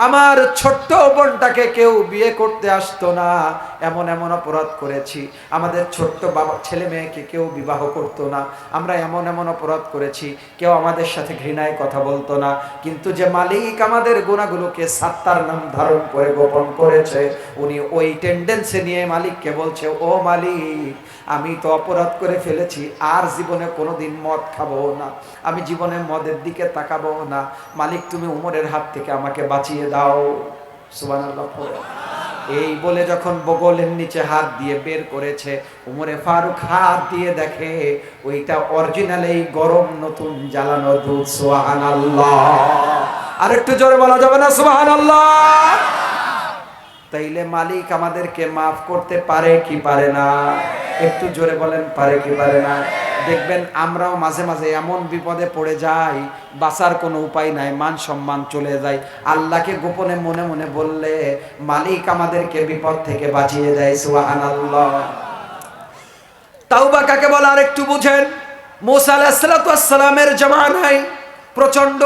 আমার ছোট্ট বোনটাকে কেউ বিয়ে করতে আসতো না, এমন এমন অপরাধ করেছি আমাদের ছোট্ট বাবা ছেলে মেয়েকে কেউ বিবাহ করতো না, আমরা এমন এমন অপরাধ করেছি কেউ আমাদের সাথে ঘৃণায় কথা বলতো না। কিন্তু যে মালিক আমাদের গুনাহগুলোকে সাত্তার নাম ধারণ করে গোপন করেছে, উনি ওই টেন্ডেন্সি নিয়ে মালিককে বলছে, ও মালিক আমি তো অপরাধ করে ফেলেছি, আর জীবনে কোনোদিন মদ খাবো না, আমি জীবনে মদের দিকে তাকাবো না, মালিক তুমি উমরের হাত থেকে আমাকে বাঁচিয়ে দাও। সুবহানাল্লাহ। এই বলে যখন বগলের নিচে হাত দিয়ে বের করেছে, উমরে ফারুক হাত দিয়ে দেখে ওইটা অরিজিনাল এই গরম নতুন জ্বালানো দুধ। সুবহানাল্লাহ। আর একটু জোরে বলা যাবে না সুবহানাল্লাহ? তাইলে মালিক আমাদেরকে মাফ করতে পারে কি পারে না? একটু জোরে বলেন, পারে কি পারে না? দেখবেন আমরাও মাঝে মাঝে এমন বিপদে পড়ে যাই, বাঁচার কোনো উপায় নাই, মান সম্মান চলে যায়, আল্লাহকে গোপনে মনে মনে বললে মালিক আমাদেরকে বিপদ থেকে বাঁচিয়ে দেয়। সুবহানাল্লাহ। তাওবা কাকে বলে আর একটু বুঝেন। মুসা আলাইহিস সালামের জামানায় প্রচন্ড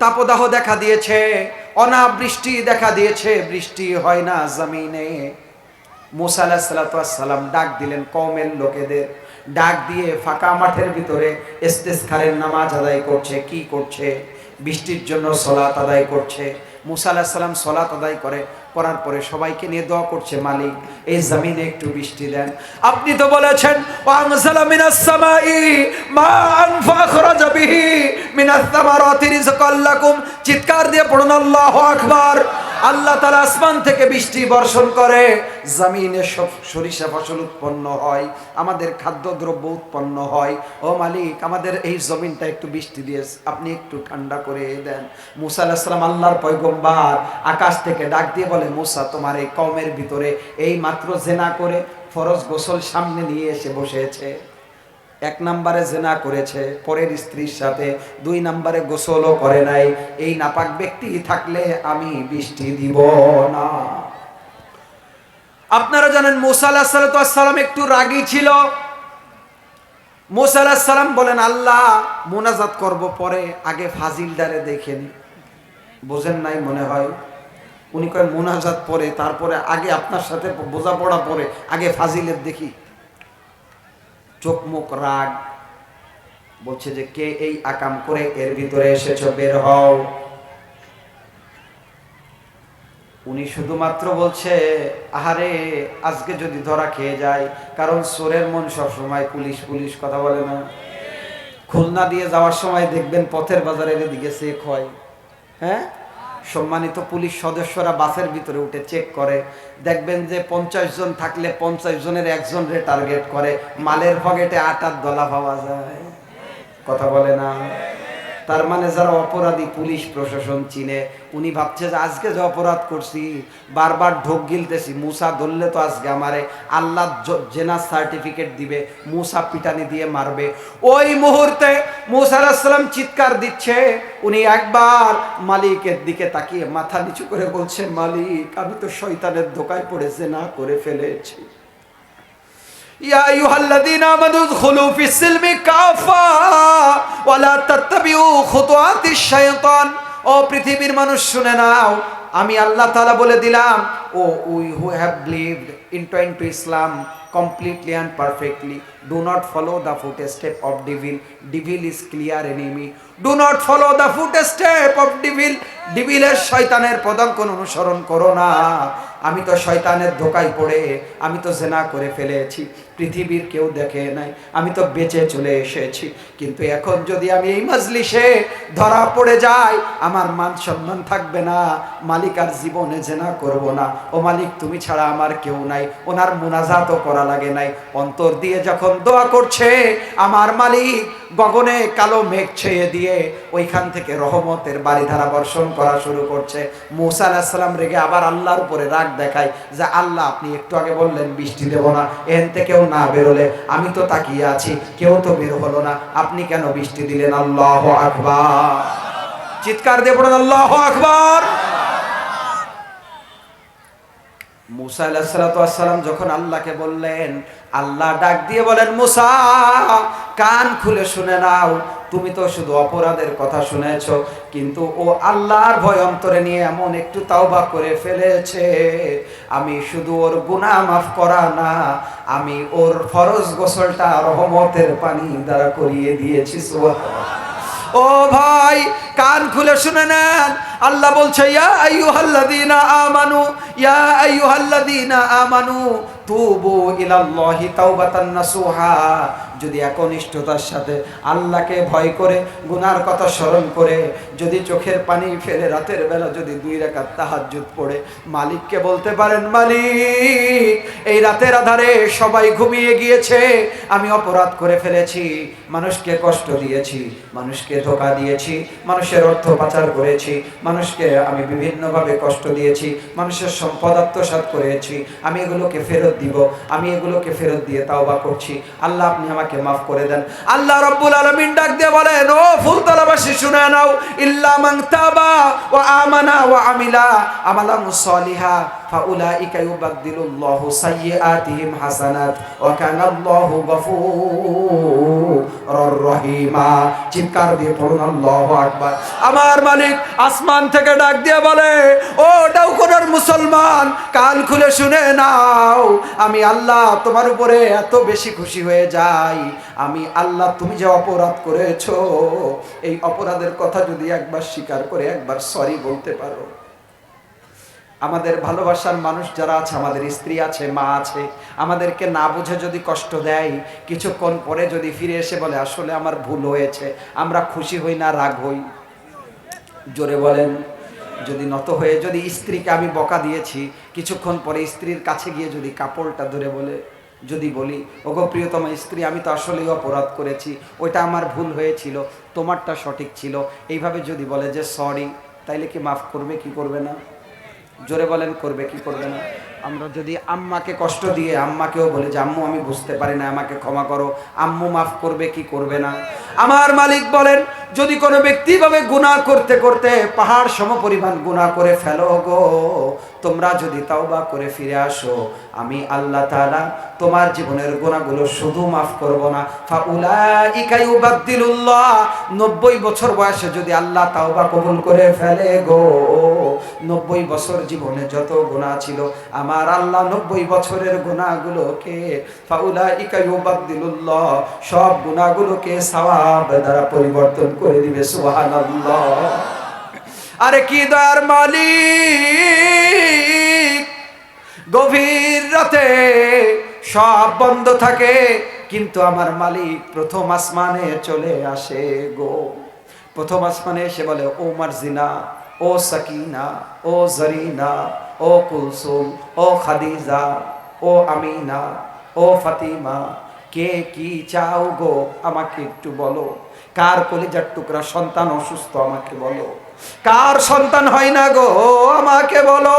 তাপদাহ দেখা দিয়েছে, অনাবৃষ্টি দেখা দিয়েছে, বৃষ্টি হয় না জমিনে। মুসা আলাইহিস সালাম ডাক দিলেন কওমের লোকেদের, ডাক দিয়ে ফাঁকা মাঠের ভিতরে ইস্তেসখারের নামাজ আদায় করছে। কি করছে? বৃষ্টির জন্য সালাত আদায় করছে। মুসা আলাইহিস সালাম সালাত আদায় করার পরে সবাইকে নিয়ে দোয়া করছে, মালিক এই জমিনে একটু বৃষ্টি দেন। আপনি তো বলেছেন ওয়ানজালা মিনাস সামাই মাআন ফাখরাজা বিহি মিনাস সামারাতি রিজকাল লাকুম। চিৎকার দিয়ে পড়ুন আল্লাহু আকবার। আল্লাহ তাআলা আসমান থেকে বৃষ্টি বর্ষণ করে, জমিনে সব সরিষা ফসল উৎপন্ন হয়, আমাদের খাদ্যদ্রব্য উৎপন্ন হয়। ও মালিক আমাদের এই জমিনটা একটু বৃষ্টি দিয়ে আপনি একটু ঠান্ডা করে দেন। মুসা আলাইহিস সালাম আল্লাহর পয়গম্বর, আকাশ থেকে ডাক দিয়ে বলে, মুসা তোমার এই কওমের ভিতরে এই মাত্র জেনা করে ফরজ গোসল সামনে নিয়ে এসে বসেছে। এক নম্বরে জেনা করেছে পরের স্ত্রীর সাথে, দুই নম্বরে গোসলও করে নাই। এই নাপাক ব্যক্তি থাকলে আমি বৃষ্টি দিব না। আপনারা জানেন মুসা আলাইহিস সালাম একটু রাগী ছিল। মুসা আলাইহিস সালাম বলেন, আল্লাহ মোনাজাত করব পরে, আগে ফাজিলদারে দেখেন। বোঝেন নাই মনে হয়? উনি কয় মোনাজাত পরে, তারপরে আগে আপনার সাথে বোঝাপড়া পরে, আগে ফাজিলের দেখি। চোখ মুখ রাগ, বলছে যে কে এই আকাম করে এর ভিতরে এসেছো, বের হও। উনি শুধুমাত্র বলছে, আহারে আজকে যদি ধরা খেয়ে যায়, কারণ চোরের মন সবসময় পুলিশ পুলিশ, কথা বলে না? খুলনা দিয়ে যাওয়ার সময় দেখবেন পথের বাজারের এদিকে চেক হয়, হ্যাঁ, সম্মানিত পুলিশ সদস্যরা বাসের ভিতরে উঠে চেক করে, দেখবেন যে 50 জন থাকলে 50 জনের একজনরে টার্গেট করে, মালের পকেটে আটার দলা পাওয়া যায়, কথা বলে না? তার মানে যারা অপরাধী পুলিশ প্রশাসন চিনে, উনি ভাবছে যে আজকে যে অপরাধ করছি, বারবার ঢোক গিলতেছি, মুসা ধরলে তো আজকে আমারে আল্লাহ জেনার সার্টিফিকেট দিবে, মুসা পিটানি দিয়ে মারবে। ওই মুহূর্তে মুসা আলাইহিস সালাম চিৎকার দিচ্ছে, উনি একবার মালিকের দিকে তাকিয়ে মাথা নিচু করে বলছে, মালিক আমি তো শয়তানের ধোঁকায় পড়ে জিনা করে ফেলেছি। ইয়া আইয়ুহাল্লাযীনা আমানু উদখুলু ফিস-সিলমি কাফা ওয়া লা তাত্তাবিউ খুতুওয়াতিশ শাইতান। ও পৃথিবীর মানুষ শুনে নাও, আমি আল্লাহ তাআলা বলে দিলাম, ও we who have believed into ইসলাম completely and perfectly, do not follow the footstep of devil. Devil is clear enemy. Do not follow the footstep of devil. ডিভিলের শয়তানের পদাঙ্ক অনুসরণ করো না। আমি তো শয়তানের ধোকায় পড়ে আমি তো জিনা করে ফেলেছি, পৃথিবীর কেউ দেখে নাই, আমি তো বেঁচে চলে এসেছি। কিন্তু এখন যদি আমি এই মজলিসে ধরা পড়ে যাই, আমার মান সম্মান থাকবে না, মালিক আর জীবনে জিনা করব না। ও মালিক তুমি ছাড়া আমার কেউ নাই। ওনার মুনাজাতও করা লাগে নাই, অন্তর দিয়ে যখন দোয়া করছে, আমার মালিক গগনে কালো মেঘ ছেয়ে দিয়ে ওইখান থেকে রহমতের বারিধারা বর্ষণ করা শুরু করছে। মুসা আলাইহিস সালাম রেগে আবার আল্লাহর উপরে রাগ দেখায় যে আল্লাহ আপনি একটু আগে বললেন বৃষ্টি দেব না, এখান থেকেও না বেরোলে, আমি তো তাকিয়ে আছি, কেউ তো বের হলো না, আপনি কেন বৃষ্টি দিলেন? আল্লাহু আকবার, চিৎকার দিয়ে পড়ুন আল্লাহু আকবার। মুসা আলাইহিস সালাম যখন আল্লাহকে বললেন, আল্লাহ ডাক দিয়ে বলেন, মুসা কান খুলে শুনে নাও, তুমি তো শুধু অপরাধের কথা শুনেছো, কিন্তু ও আল্লাহর ভয় অন্তরে নিয়ে এমন একটু তাওবা করে ফেলেছে, আমি শুধু ওর গুনাহ মাফ করা না, আমি ওর ফরজ গোসলটা রহমতের পানি দ্বারা করিয়ে দিয়েছি। সুবহানাল্লাহ। ও ভাই কান খুলে শুনে নেন, আল্লাহ বলছে, ইয়া আইয়ুহাল্লাযীনা আমানু, ইয়া আইয়ুহাল্লাযীনা আমানু তুবু ইলাল্লাহি তাওবাতান নাসুহা। যদি একনিষ্ঠতার সাথে আল্লাহকে ভয় করে গুনার কথা স্মরণ করে যদি চোখের পানি ফেলে রাতের বেলা যদি 2 রাকাত তাহাজ্জুদ পড়ে মালিককে বলতে পারেন, মালিক এই রাতের আধারে সবাই ঘুমিয়ে গিয়েছে, আমি অপরাধ করে ফেলেছি, মানুষকে কষ্ট দিয়েছি, মানুষকে ধোঁকা দিয়েছি, মানুষের অর্থ পাচার করেছি, মানুষকে আমি বিভিন্নভাবে কষ্ট দিয়েছি, মানুষের সম্পদ আত্মসাৎ করেছি, আমি এগুলোকে ফেরত দিব, আমি এগুলোকে ফেরত দিয়ে তাওবা করছি, আল্লাহ আপনি আমাকে মাফ করে দেন। আল্লাহ রাব্বুল আলামিন ডাক দিয়ে বলেন, ও ফুলতলাবাসী শুনে নাও, ইল্লা মান তাবা ওয়া আমানা ওয়া আমিলা আমালান সালিহা ফাউলাইকা ইউবাদদিলুল্লাহু সাইয়্যাতিহিম হাসানাত ওয়া কানাল্লাহু গফুরুর রহিমা। চিৎকার দিয়ে পড়ুন আল্লাহু আকবার। আমার মালিক আসমান থেকে ডাক দিয়ে বলে, ও ডাউকোনার মুসলমান কান খুলে শুনে নাও, আমি আল্লাহ তোমার উপরে এত বেশি খুশি হয়ে যাই, আমি আল্লাহ তুমি যে অপরাধ করেছো, এই অপরাধের কথা যদি একবার স্বীকার করে একবার সরি বলতে পারো। আমাদের ভালোবাসার মানুষ যারা আছে, আমাদের স্ত্রী আছে, মা আছে, আমাদেরকে না বুঝে যদি কষ্ট দেয়, কিছুক্ষণ পরে যদি ফিরে এসে বলে আসলে আমার ভুল হয়েছে, আমরা খুশি হই না রাগ হই? জোরে বলেন। যদি নত হয়ে যদি স্ত্রীকে আমি বকা দিয়েছি, কিছুক্ষণ পরে স্ত্রীর কাছে গিয়ে যদি কাপড়টা ধরে বলে, যদি বলি, ওগো প্রিয়তমা স্ত্রী আমি তো আসলেই অপরাধ করেছি, ওইটা আমার ভুল হয়েছিল, তোমারটা সঠিক ছিল, এইভাবে যদি বলে যে সরি, তাইলে কি মাফ করবে কি করবে না? জোরে বলেন, করবে কি করবে না? আমরা যদি আম্মাকে কষ্ট দিয়ে আম্মাকেও বলে যে আম্মু আমি বুঝতে পারি না, আমাকে ক্ষমা করো, আম্মু মাফ করবে কি করবে না? আমার মালিক বলেন, যদি কোনো ব্যক্তি ভাবে গুনাহ করতে করতে পাহাড় সমপরিমাণ গুনাহ করে ফেলো গো, তোমরা যদি তাওবা করে ফিরে আসো, আমি আল্লাহ তাআলা তোমার জীবনের গুনাহগুলো শুধু মাফ করব না, ফাউলাইকা ইউবাদদিলুল্লাহ, 90 বছর বয়সে যদি আল্লাহ তাওবা কবুল করে ফেলে গো, 90 বছর জীবনে যত গুনাহ ছিল আমার আল্লাহ 90 বছরের গুনাহগুলোকে ফাউলাইকা ইউবাদদিলুল্লাহ, সব গুনাহগুলোকে সওয়াব দ্বারা পরিবর্তন করে দিবে। সুবহানাল্লাহ। আরে কি দয়ার মালিক, গভীর রাতে সব বন্ধ থাকে, কিন্তু আমার মালিক প্রথম আসমানে চলে আসে গো। প্রথম আসমানে এসে বলে, ও মারজিনা, ও সাকিনা, ও জরিনা, ও কুলসুম, ও খাদিজা, ও আমিনা, ও ফাতিমা, কে কি চাও গো আমাকে একটু বলো। কার কলিজার টুকরা সন্তান অসুস্থ আমাকে বলো, কার সন্তান হয় না গো আমাকে বলো।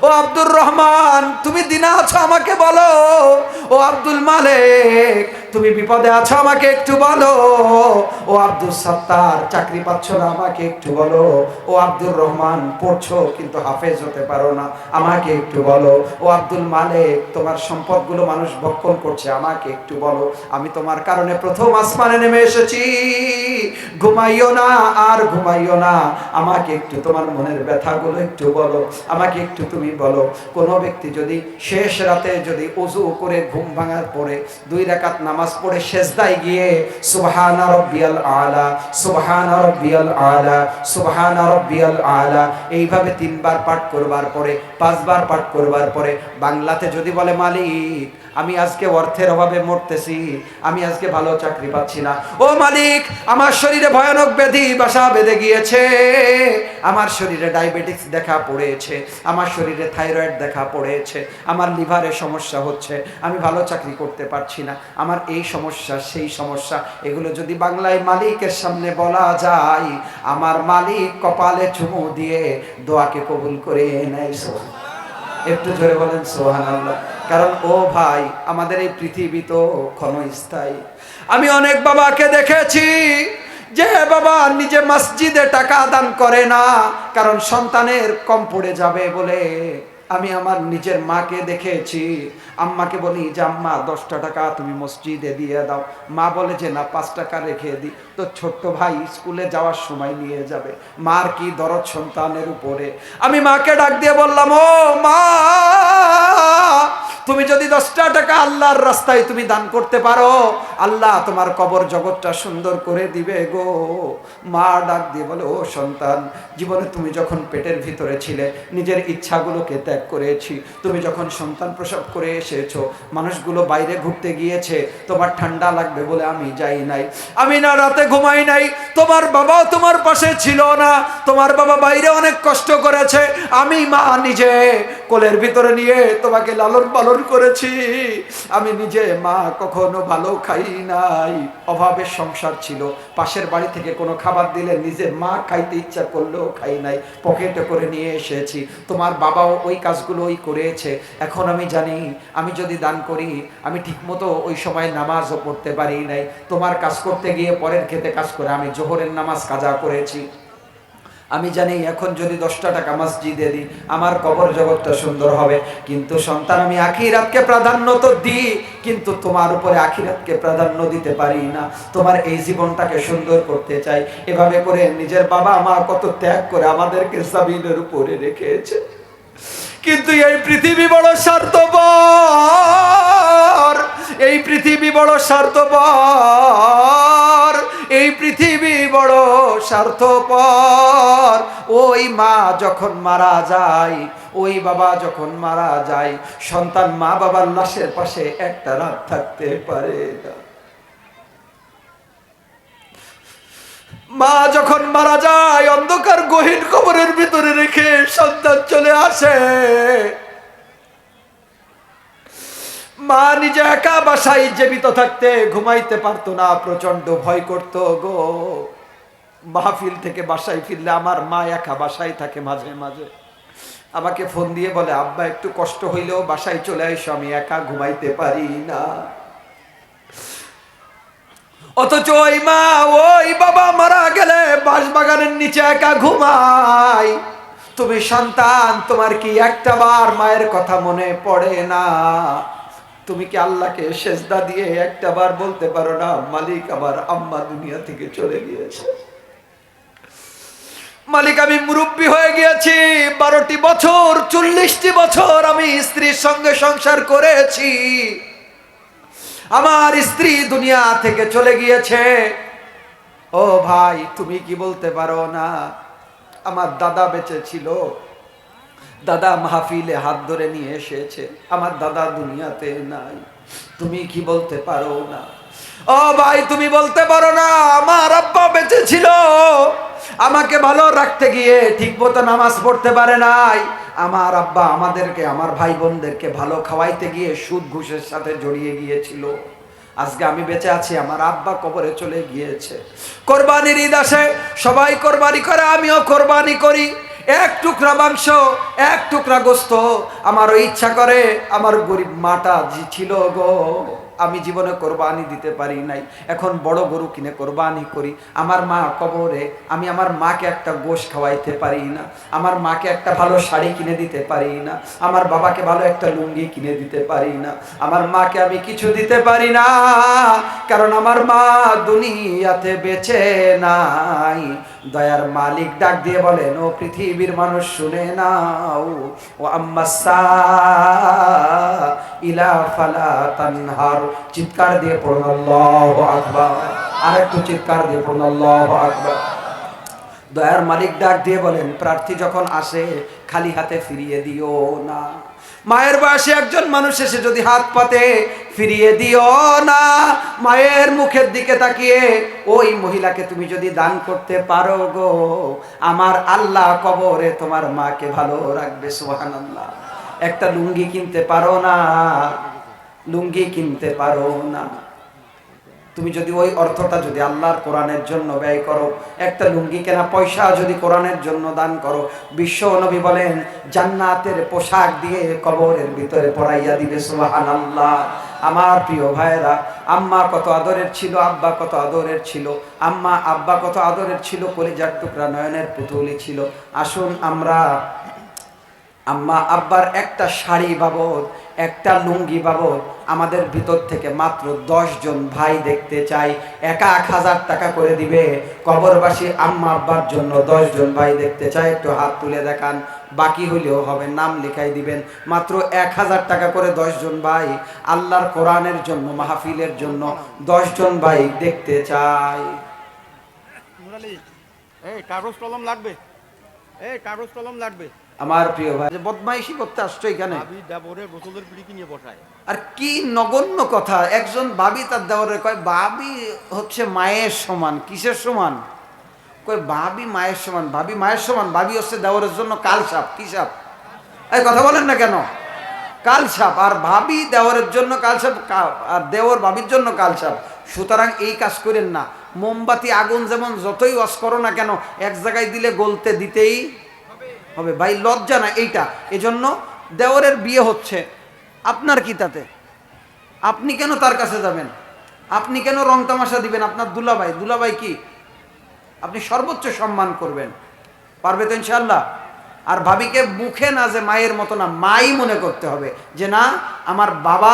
ও আব্দুর রহমান তুমি দিনা আছো আমাকে বলো। ও আব্দুল মালিক তুমি বিপদে আছো আমাকে একটু বলো। ও আব্দুল সাত্তার চাকরি পাচ্ছ না আমাকে একটু বলো। ও আব্দুর রহমান পড়ছো কিন্তু হাফেজ হতে পারো না আমাকে একটু বলো। ও আব্দুল মালিক তোমার সম্পদগুলো মানুষ ভক্ষণ করছে আমাকে একটু বলো। আমি তোমার কারণে প্রথম আসমানে নেমে এসেছি, ঘুমাইও না আর ঘুমাইও না, আমাকে একটু তোমার মনের ব্যথাগুলো একটু বলো, আমাকে একটু তুমি বলো। কোনো ব্যক্তি যদি শেষ রাতে যদি ওযু করে ঘুম ভাঙার পরে 2 রাকাত নামাজ পড়ে সেজদায় গিয়ে সুবহানা রাব্বিয়াল আলা, সুবহানা রাব্বিয়াল আলা, সুবহানা রাব্বিয়াল আলা এইভাবে 3 বার পাঠ করবার পরে 5 বার পাঠ করবার পরে বাংলাতে যদি বলে মালিক আমি আজকে অর্থের অভাবে মরতেছি, আমি আজকে ভালো চাকরি পাচ্ছি না, ও মালিক আমার শরীরে ভয়ানক ব্যাধি বাসা বেঁধে গিয়েছে, আমার শরীরে ডায়াবেটিস দেখা পড়েছে, আমার শরীরে থাইরয়েড দেখা পড়েছে, আমার লিভারে সমস্যা হচ্ছে, আমি ভালো চাকরি করতে পারছি না, আমার এই সমস্যা সেই সমস্যা, এগুলো যদি বাংলায় মালিকের সামনে বলা যায়, আমার মালিক কপালে চুমু দিয়ে দোয়াকে কবুল করে নেয়। একটু জোরে বলেন সুবহানাল্লাহ। কারণ ও ভাই আমাদের এই পৃথিবী তো ক্ষণস্থায়ী। আমি অনেক বাবাকে দেখেছি যে বাবা নিজে মসজিদে টাকা দান করে না, কারণ সন্তানের কম পড়ে যাবে বলে। আমি আমার নিজের মাকে দেখেছি, আম্মাকে বলি যে আম্মা 10টা টাকা তুমি মসজিদে দিয়ে দাও, মা বলে যে না 5 টাকা রেখে দিই, তো ছোট্ট ভাই স্কুলে যাওয়ার সময় নিয়ে যাবে। মার কি দরদ সন্তানের উপরে। আমি মাকে ডাক দিয়ে বললাম, ও মা তুমি যদি 10টা টাকা আল্লাহর রাস্তায় তুমি দান করতে পারো, আল্লাহ তোমার কবর জগৎটা সুন্দর করে দিবে গো। মা ডাক দিয়ে বলে, ও সন্তান জীবনে তুমি যখন পেটের ভিতরে ছিলে নিজের ইচ্ছাগুলোকে ত্যাগ করেছি, তুমি যখন সন্তান প্রসব করে এসেছো মানুষগুলো বাইরে ঘুরতে গিয়েছে, তোমার ঠান্ডা লাগবে বলে আমি যাই নাই, আমি না রাতে ঘুমাই নাই, তোমার বাবাও তোমার পাশে ছিল না, তোমার বাবা বাইরে অনেক কষ্ট করেছে, আমি মা নিজে কোলের ভিতরে নিয়ে তোমাকে লালন পালন করেছি, আমি নিজে মা কখনো ভালো খাই নাই, অভাবের সংসার ছিল, পাশের বাড়ি থেকে কোনো খাবার দিলে নিজে মা খাইতে ইচ্ছা করলেও খাই নাই, পকেটে করে নিয়ে এসেছি, তোমার বাবাও ওই কাজগুলোই করেছে। এখন আমি জানি আমি যদি দান করি আমি ঠিকমতো ওই সময় নামাজও পড়তে পারি নাই, তোমার কাজ করতে গিয়ে পরের খেতে কাজ করে আমি জোহরের নামাজ কাজা করেছি, আমি জানি এখন যদি 10টা টাকা মসজিদে দিই আমার কবর জগৎটা সুন্দর হবে, কিন্তু সন্তান আমি আখিরাতকে প্রাধান্য তো দিই, কিন্তু তোমার উপরে আখিরাতকে প্রাধান্য দিতে পারি না, তোমার এই জীবনটাকে সুন্দর করতে চাই। এভাবে করে নিজের বাবা মা কত ত্যাগ করে আমাদেরকে জমিনের উপরে রেখেছে, কিন্তু এই পৃথিবী বড় স্বার্থপর, এই পৃথিবী বড় স্বার্থপর, এই পৃথিবী বড় স্বার্থপর। ওই মা যখন মারা যায়, ওই বাবা যখন মারা যায়, সন্তান মা বাবার লাশের পাশে একটা রাত থাকতে পারে না। মা যখন মারা যায় অন্ধকার গহীন কবরের ভিতরে রেখে সন্তান চলে আসে, মা নিজে একা বাসায় জীবিত থাকতে ঘুমাইতে পারতো না, প্রচন্ড ভয় করত গো। মাহফিল থেকে বাসায় ফিরলে আমার মা একা বাসায় থাকে, মাঝে মাঝে আমাকে ফোন দিয়ে বলে আব্বা একটু কষ্ট হইলেও বাসায় চলে এসো, আমি একা ঘুমাইতে পারি না। অথচ ওই মা ওই বাবা মারা গেলে বাঁশবাগানের নিচে একা ঘুমায়। তুমি সন্তান তোমার কি একটা বার মায়ের কথা মনে পড়ে না? তুমি কি আল্লাহকে সেজদা দিয়ে একটা বার বলতে পারো না মালিক আমার আম্মা দুনিয়া থেকে চলে গিয়েছে, মালিক আমি মুরব্বী হয়ে গিয়েছি, 12টি বছর 40টি বছর আমি স্ত্রীর সঙ্গে সংসার করেছি, আমার স্ত্রী দুনিয়া থেকে চলে গিয়েছে। ও ভাই তুমি কি বলতে পারো না আমার দাদা বেঁচে ছিল, দাদা মাহফিলে হাত ধরে নিয়ে এসেছে, আমার দাদা দুনিয়াতে নাই, তুমি কি বলতে পারো না? ও ভাই তুমি বলতে পারো না আমার আব্বা বেঁচে ছিল, আমাকে ভালো রাখতে গিয়ে ঠিকমতো নামাজ পড়তে পারে নাই, আমার আব্বা আমাদেরকে আমার ভাই বোনদেরকে ভালো খাওয়াইতে গিয়ে সুদ ঘুষের সাথে জড়িয়ে গিয়েছিল, আজকে আমি বেঁচে আছি, আমার আব্বা কবরে চলে গিয়েছে। কোরবানির ঈদ আসে, সবাই কোরবানি করে, আমিও কোরবানি করি। এক টুকরা মাংস, এক টুকরা গোস্ত, আমারও ইচ্ছা করে আমার গরিব মাটা ছিল গো, আমি জীবনে কোরবানি দিতে পারি নাই, এখন বড় গরু কিনে কোরবানি করি। আমার মা কবরে, আমি আমার মাকে একটা গোশ খাওয়াইতে পারি না, আমার মাকে একটা ভালো শাড়ি কিনে দিতে পারি না, আমার বাবাকে ভালো একটা লুঙ্গি কিনে দিতে পারি না, আমার মাকে আমি কিছু দিতে পারি না, কারণ আমার মা দুনিয়াতে বেঁচে নাই। দয়ার মালিক ডাক দিয়ে বলেন, ও পৃথিবীর মানুষ শুনে নাও, ও আম্মাসা ইলা ফালা তানহার। চিৎকার দিয়ে পড়ুন আল্লাহু আকবার, আর একটু চিৎকার দিয়ে পড়ুন আল্লাহু আকবার। দয়ার মালিক ডাক দিয়ে বলেন, প্রার্থী যখন আসে খালি হাতে ফিরিয়ে দিও না। মায়ের বয়সে একজন মানুষ এসে যদি হাত পাতে, ফিরিয়ে দিও না। মায়ের মুখের দিকে তাকিয়ে ওই মহিলাকে তুমি যদি দান করতে পারো গো, আমার আল্লাহ কবরে তোমার মাকে ভালো রাখবে। সুবহানাল্লাহ। একটা লুঙ্গি কিনতে পারো না, লুঙ্গি কিনতে পারো না, তুমি যদি ওই অর্থটা যদি আল্লাহর কোরআনের জন্য ব্যয় করো, একটা লুঙ্গি কেনা পয়সা যদি কোরআনের জন্য দান করো, বিশ্ব নবী বলেন জান্নাতের পোশাক দিয়ে কবরের ভিতরে পরাইয়া দিবে। সুবহানাল্লাহ। আমার প্রিয় ভাইরা, আম্মা কত আদরের ছিল, আব্বা কত আদরের ছিল, আম্মা আব্বা কত আদরের ছিল, কলিজার টুকরা নয়নের পুতুলি ছিল। আসুন আমরা আম্মা আব্বার একটা শাড়ি বাবদ, একটা লুঙ্গি বাবদ আমাদের ভিতর থেকে মাত্র 10 জন ভাই দেখতে চাই। 1000 টাকা করে দিবে কবরবাসী আম্মা আব্বার জন্য। 10 জন ভাই দেখতে চাই, একটু হাত তুলে দেখান। বাকি হইলেও হবে, নাম লিখাই দিবেন। মাত্র 1000 টাকা করে 10 জন ভাই আল্লাহর কোরআনের জন্য, মাহফিলের জন্য 10 জন ভাই দেখতে চাই। এই কাগজ কলম লাগবে, এই কাগজ কলম লাগবে। আমার প্রিয় ভাই, বদমাইশি করতে আসছো এখানে? ভাবি দেবরে গোসলের পিড়ি কিনে বসায়। আর কি নগণ্য কথা! একজন ভাবি তার দেওরে কয় ভাবি হচ্ছে মায়ের সমান। কিসের সমান? কয় ভাবি মায়ের সমান। ভাবি মায়ের সমান, ভাবি হচ্ছে দেওরের জন্য কাল সাপ। কি সাপ? এই কথা বলেন না কেন? কাল সাপ। আর ভাবি দেওরের জন্য কাল সাপ, আর দেওর ভাবির জন্য কাল সাপ। সুতরাং এই কাজ করেন না। মোমবাতি আগুন যেমন যতই ওয়াশ করো না কেন, এক জায়গায় দিলে গলতে দিতেই হবে। ভাই লজ্জা না এইটা? এজন্য দেওরের বিয়ে হচ্ছে, আপনার কি তাতে? আপনি কেন তার কাছে যাবেন? আপনি কেন রং তামাশা দিবেন? আপনার দুলাভাই, দুলাভাই কি? আপনি সর্বোচ্চ সম্মান করবেন। পারবে তো ইনশাআল্লাহ? আর ভাবিকে মুখে না যে মায়ের মতো না, মাই মনে করতে হবে যে না, আমার বাবা,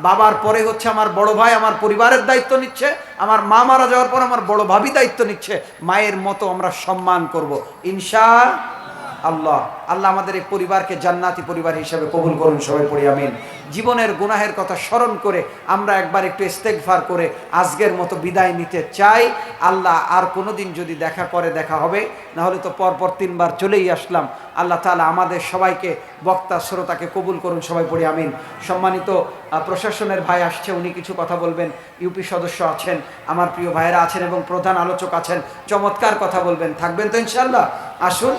বাবার পরে হচ্ছে আমার বড় ভাই আমার পরিবারের দায়িত্ব নিচ্ছে, আমার মা মারা যাওয়ার পর আমার বড় ভাবি দায়িত্ব নিচ্ছে। মায়ের মতো আমরা সম্মান করব ইনশাআল্লাহ। আল্লাহ আমাদের এই পরিবারকে জান্নাতি পরিবার হিসেবে কবুল করুন। সবাই পড়ি আমিন। জীবনের গুনাহের কথা স্মরণ করে আমরা একবার একটু ইস্তেগফার করে আজকের মতো বিদায় নিতে চাই। আল্লাহ আর কোনোদিন যদি দেখা করে দেখা হবে, না হলে তো পরপর 3 বার চলেই আসলাম। আল্লাহ তাআলা আমাদের সবাইকে, বক্তা শ্রোতাকে কবুল করুন। সবাই পড়ি আমিন। সম্মানিত প্রশাসনের ভাই আসছে, উনি কিছু কথা বলবেন। ইউপি সদস্য আছেন, আমার প্রিয় ভাইয়েরা আছেন এবং প্রধান আলোচক আছেন, চমৎকার কথা বলবেন। থাকবেন তো ইনশাআল্লাহ? আসুন।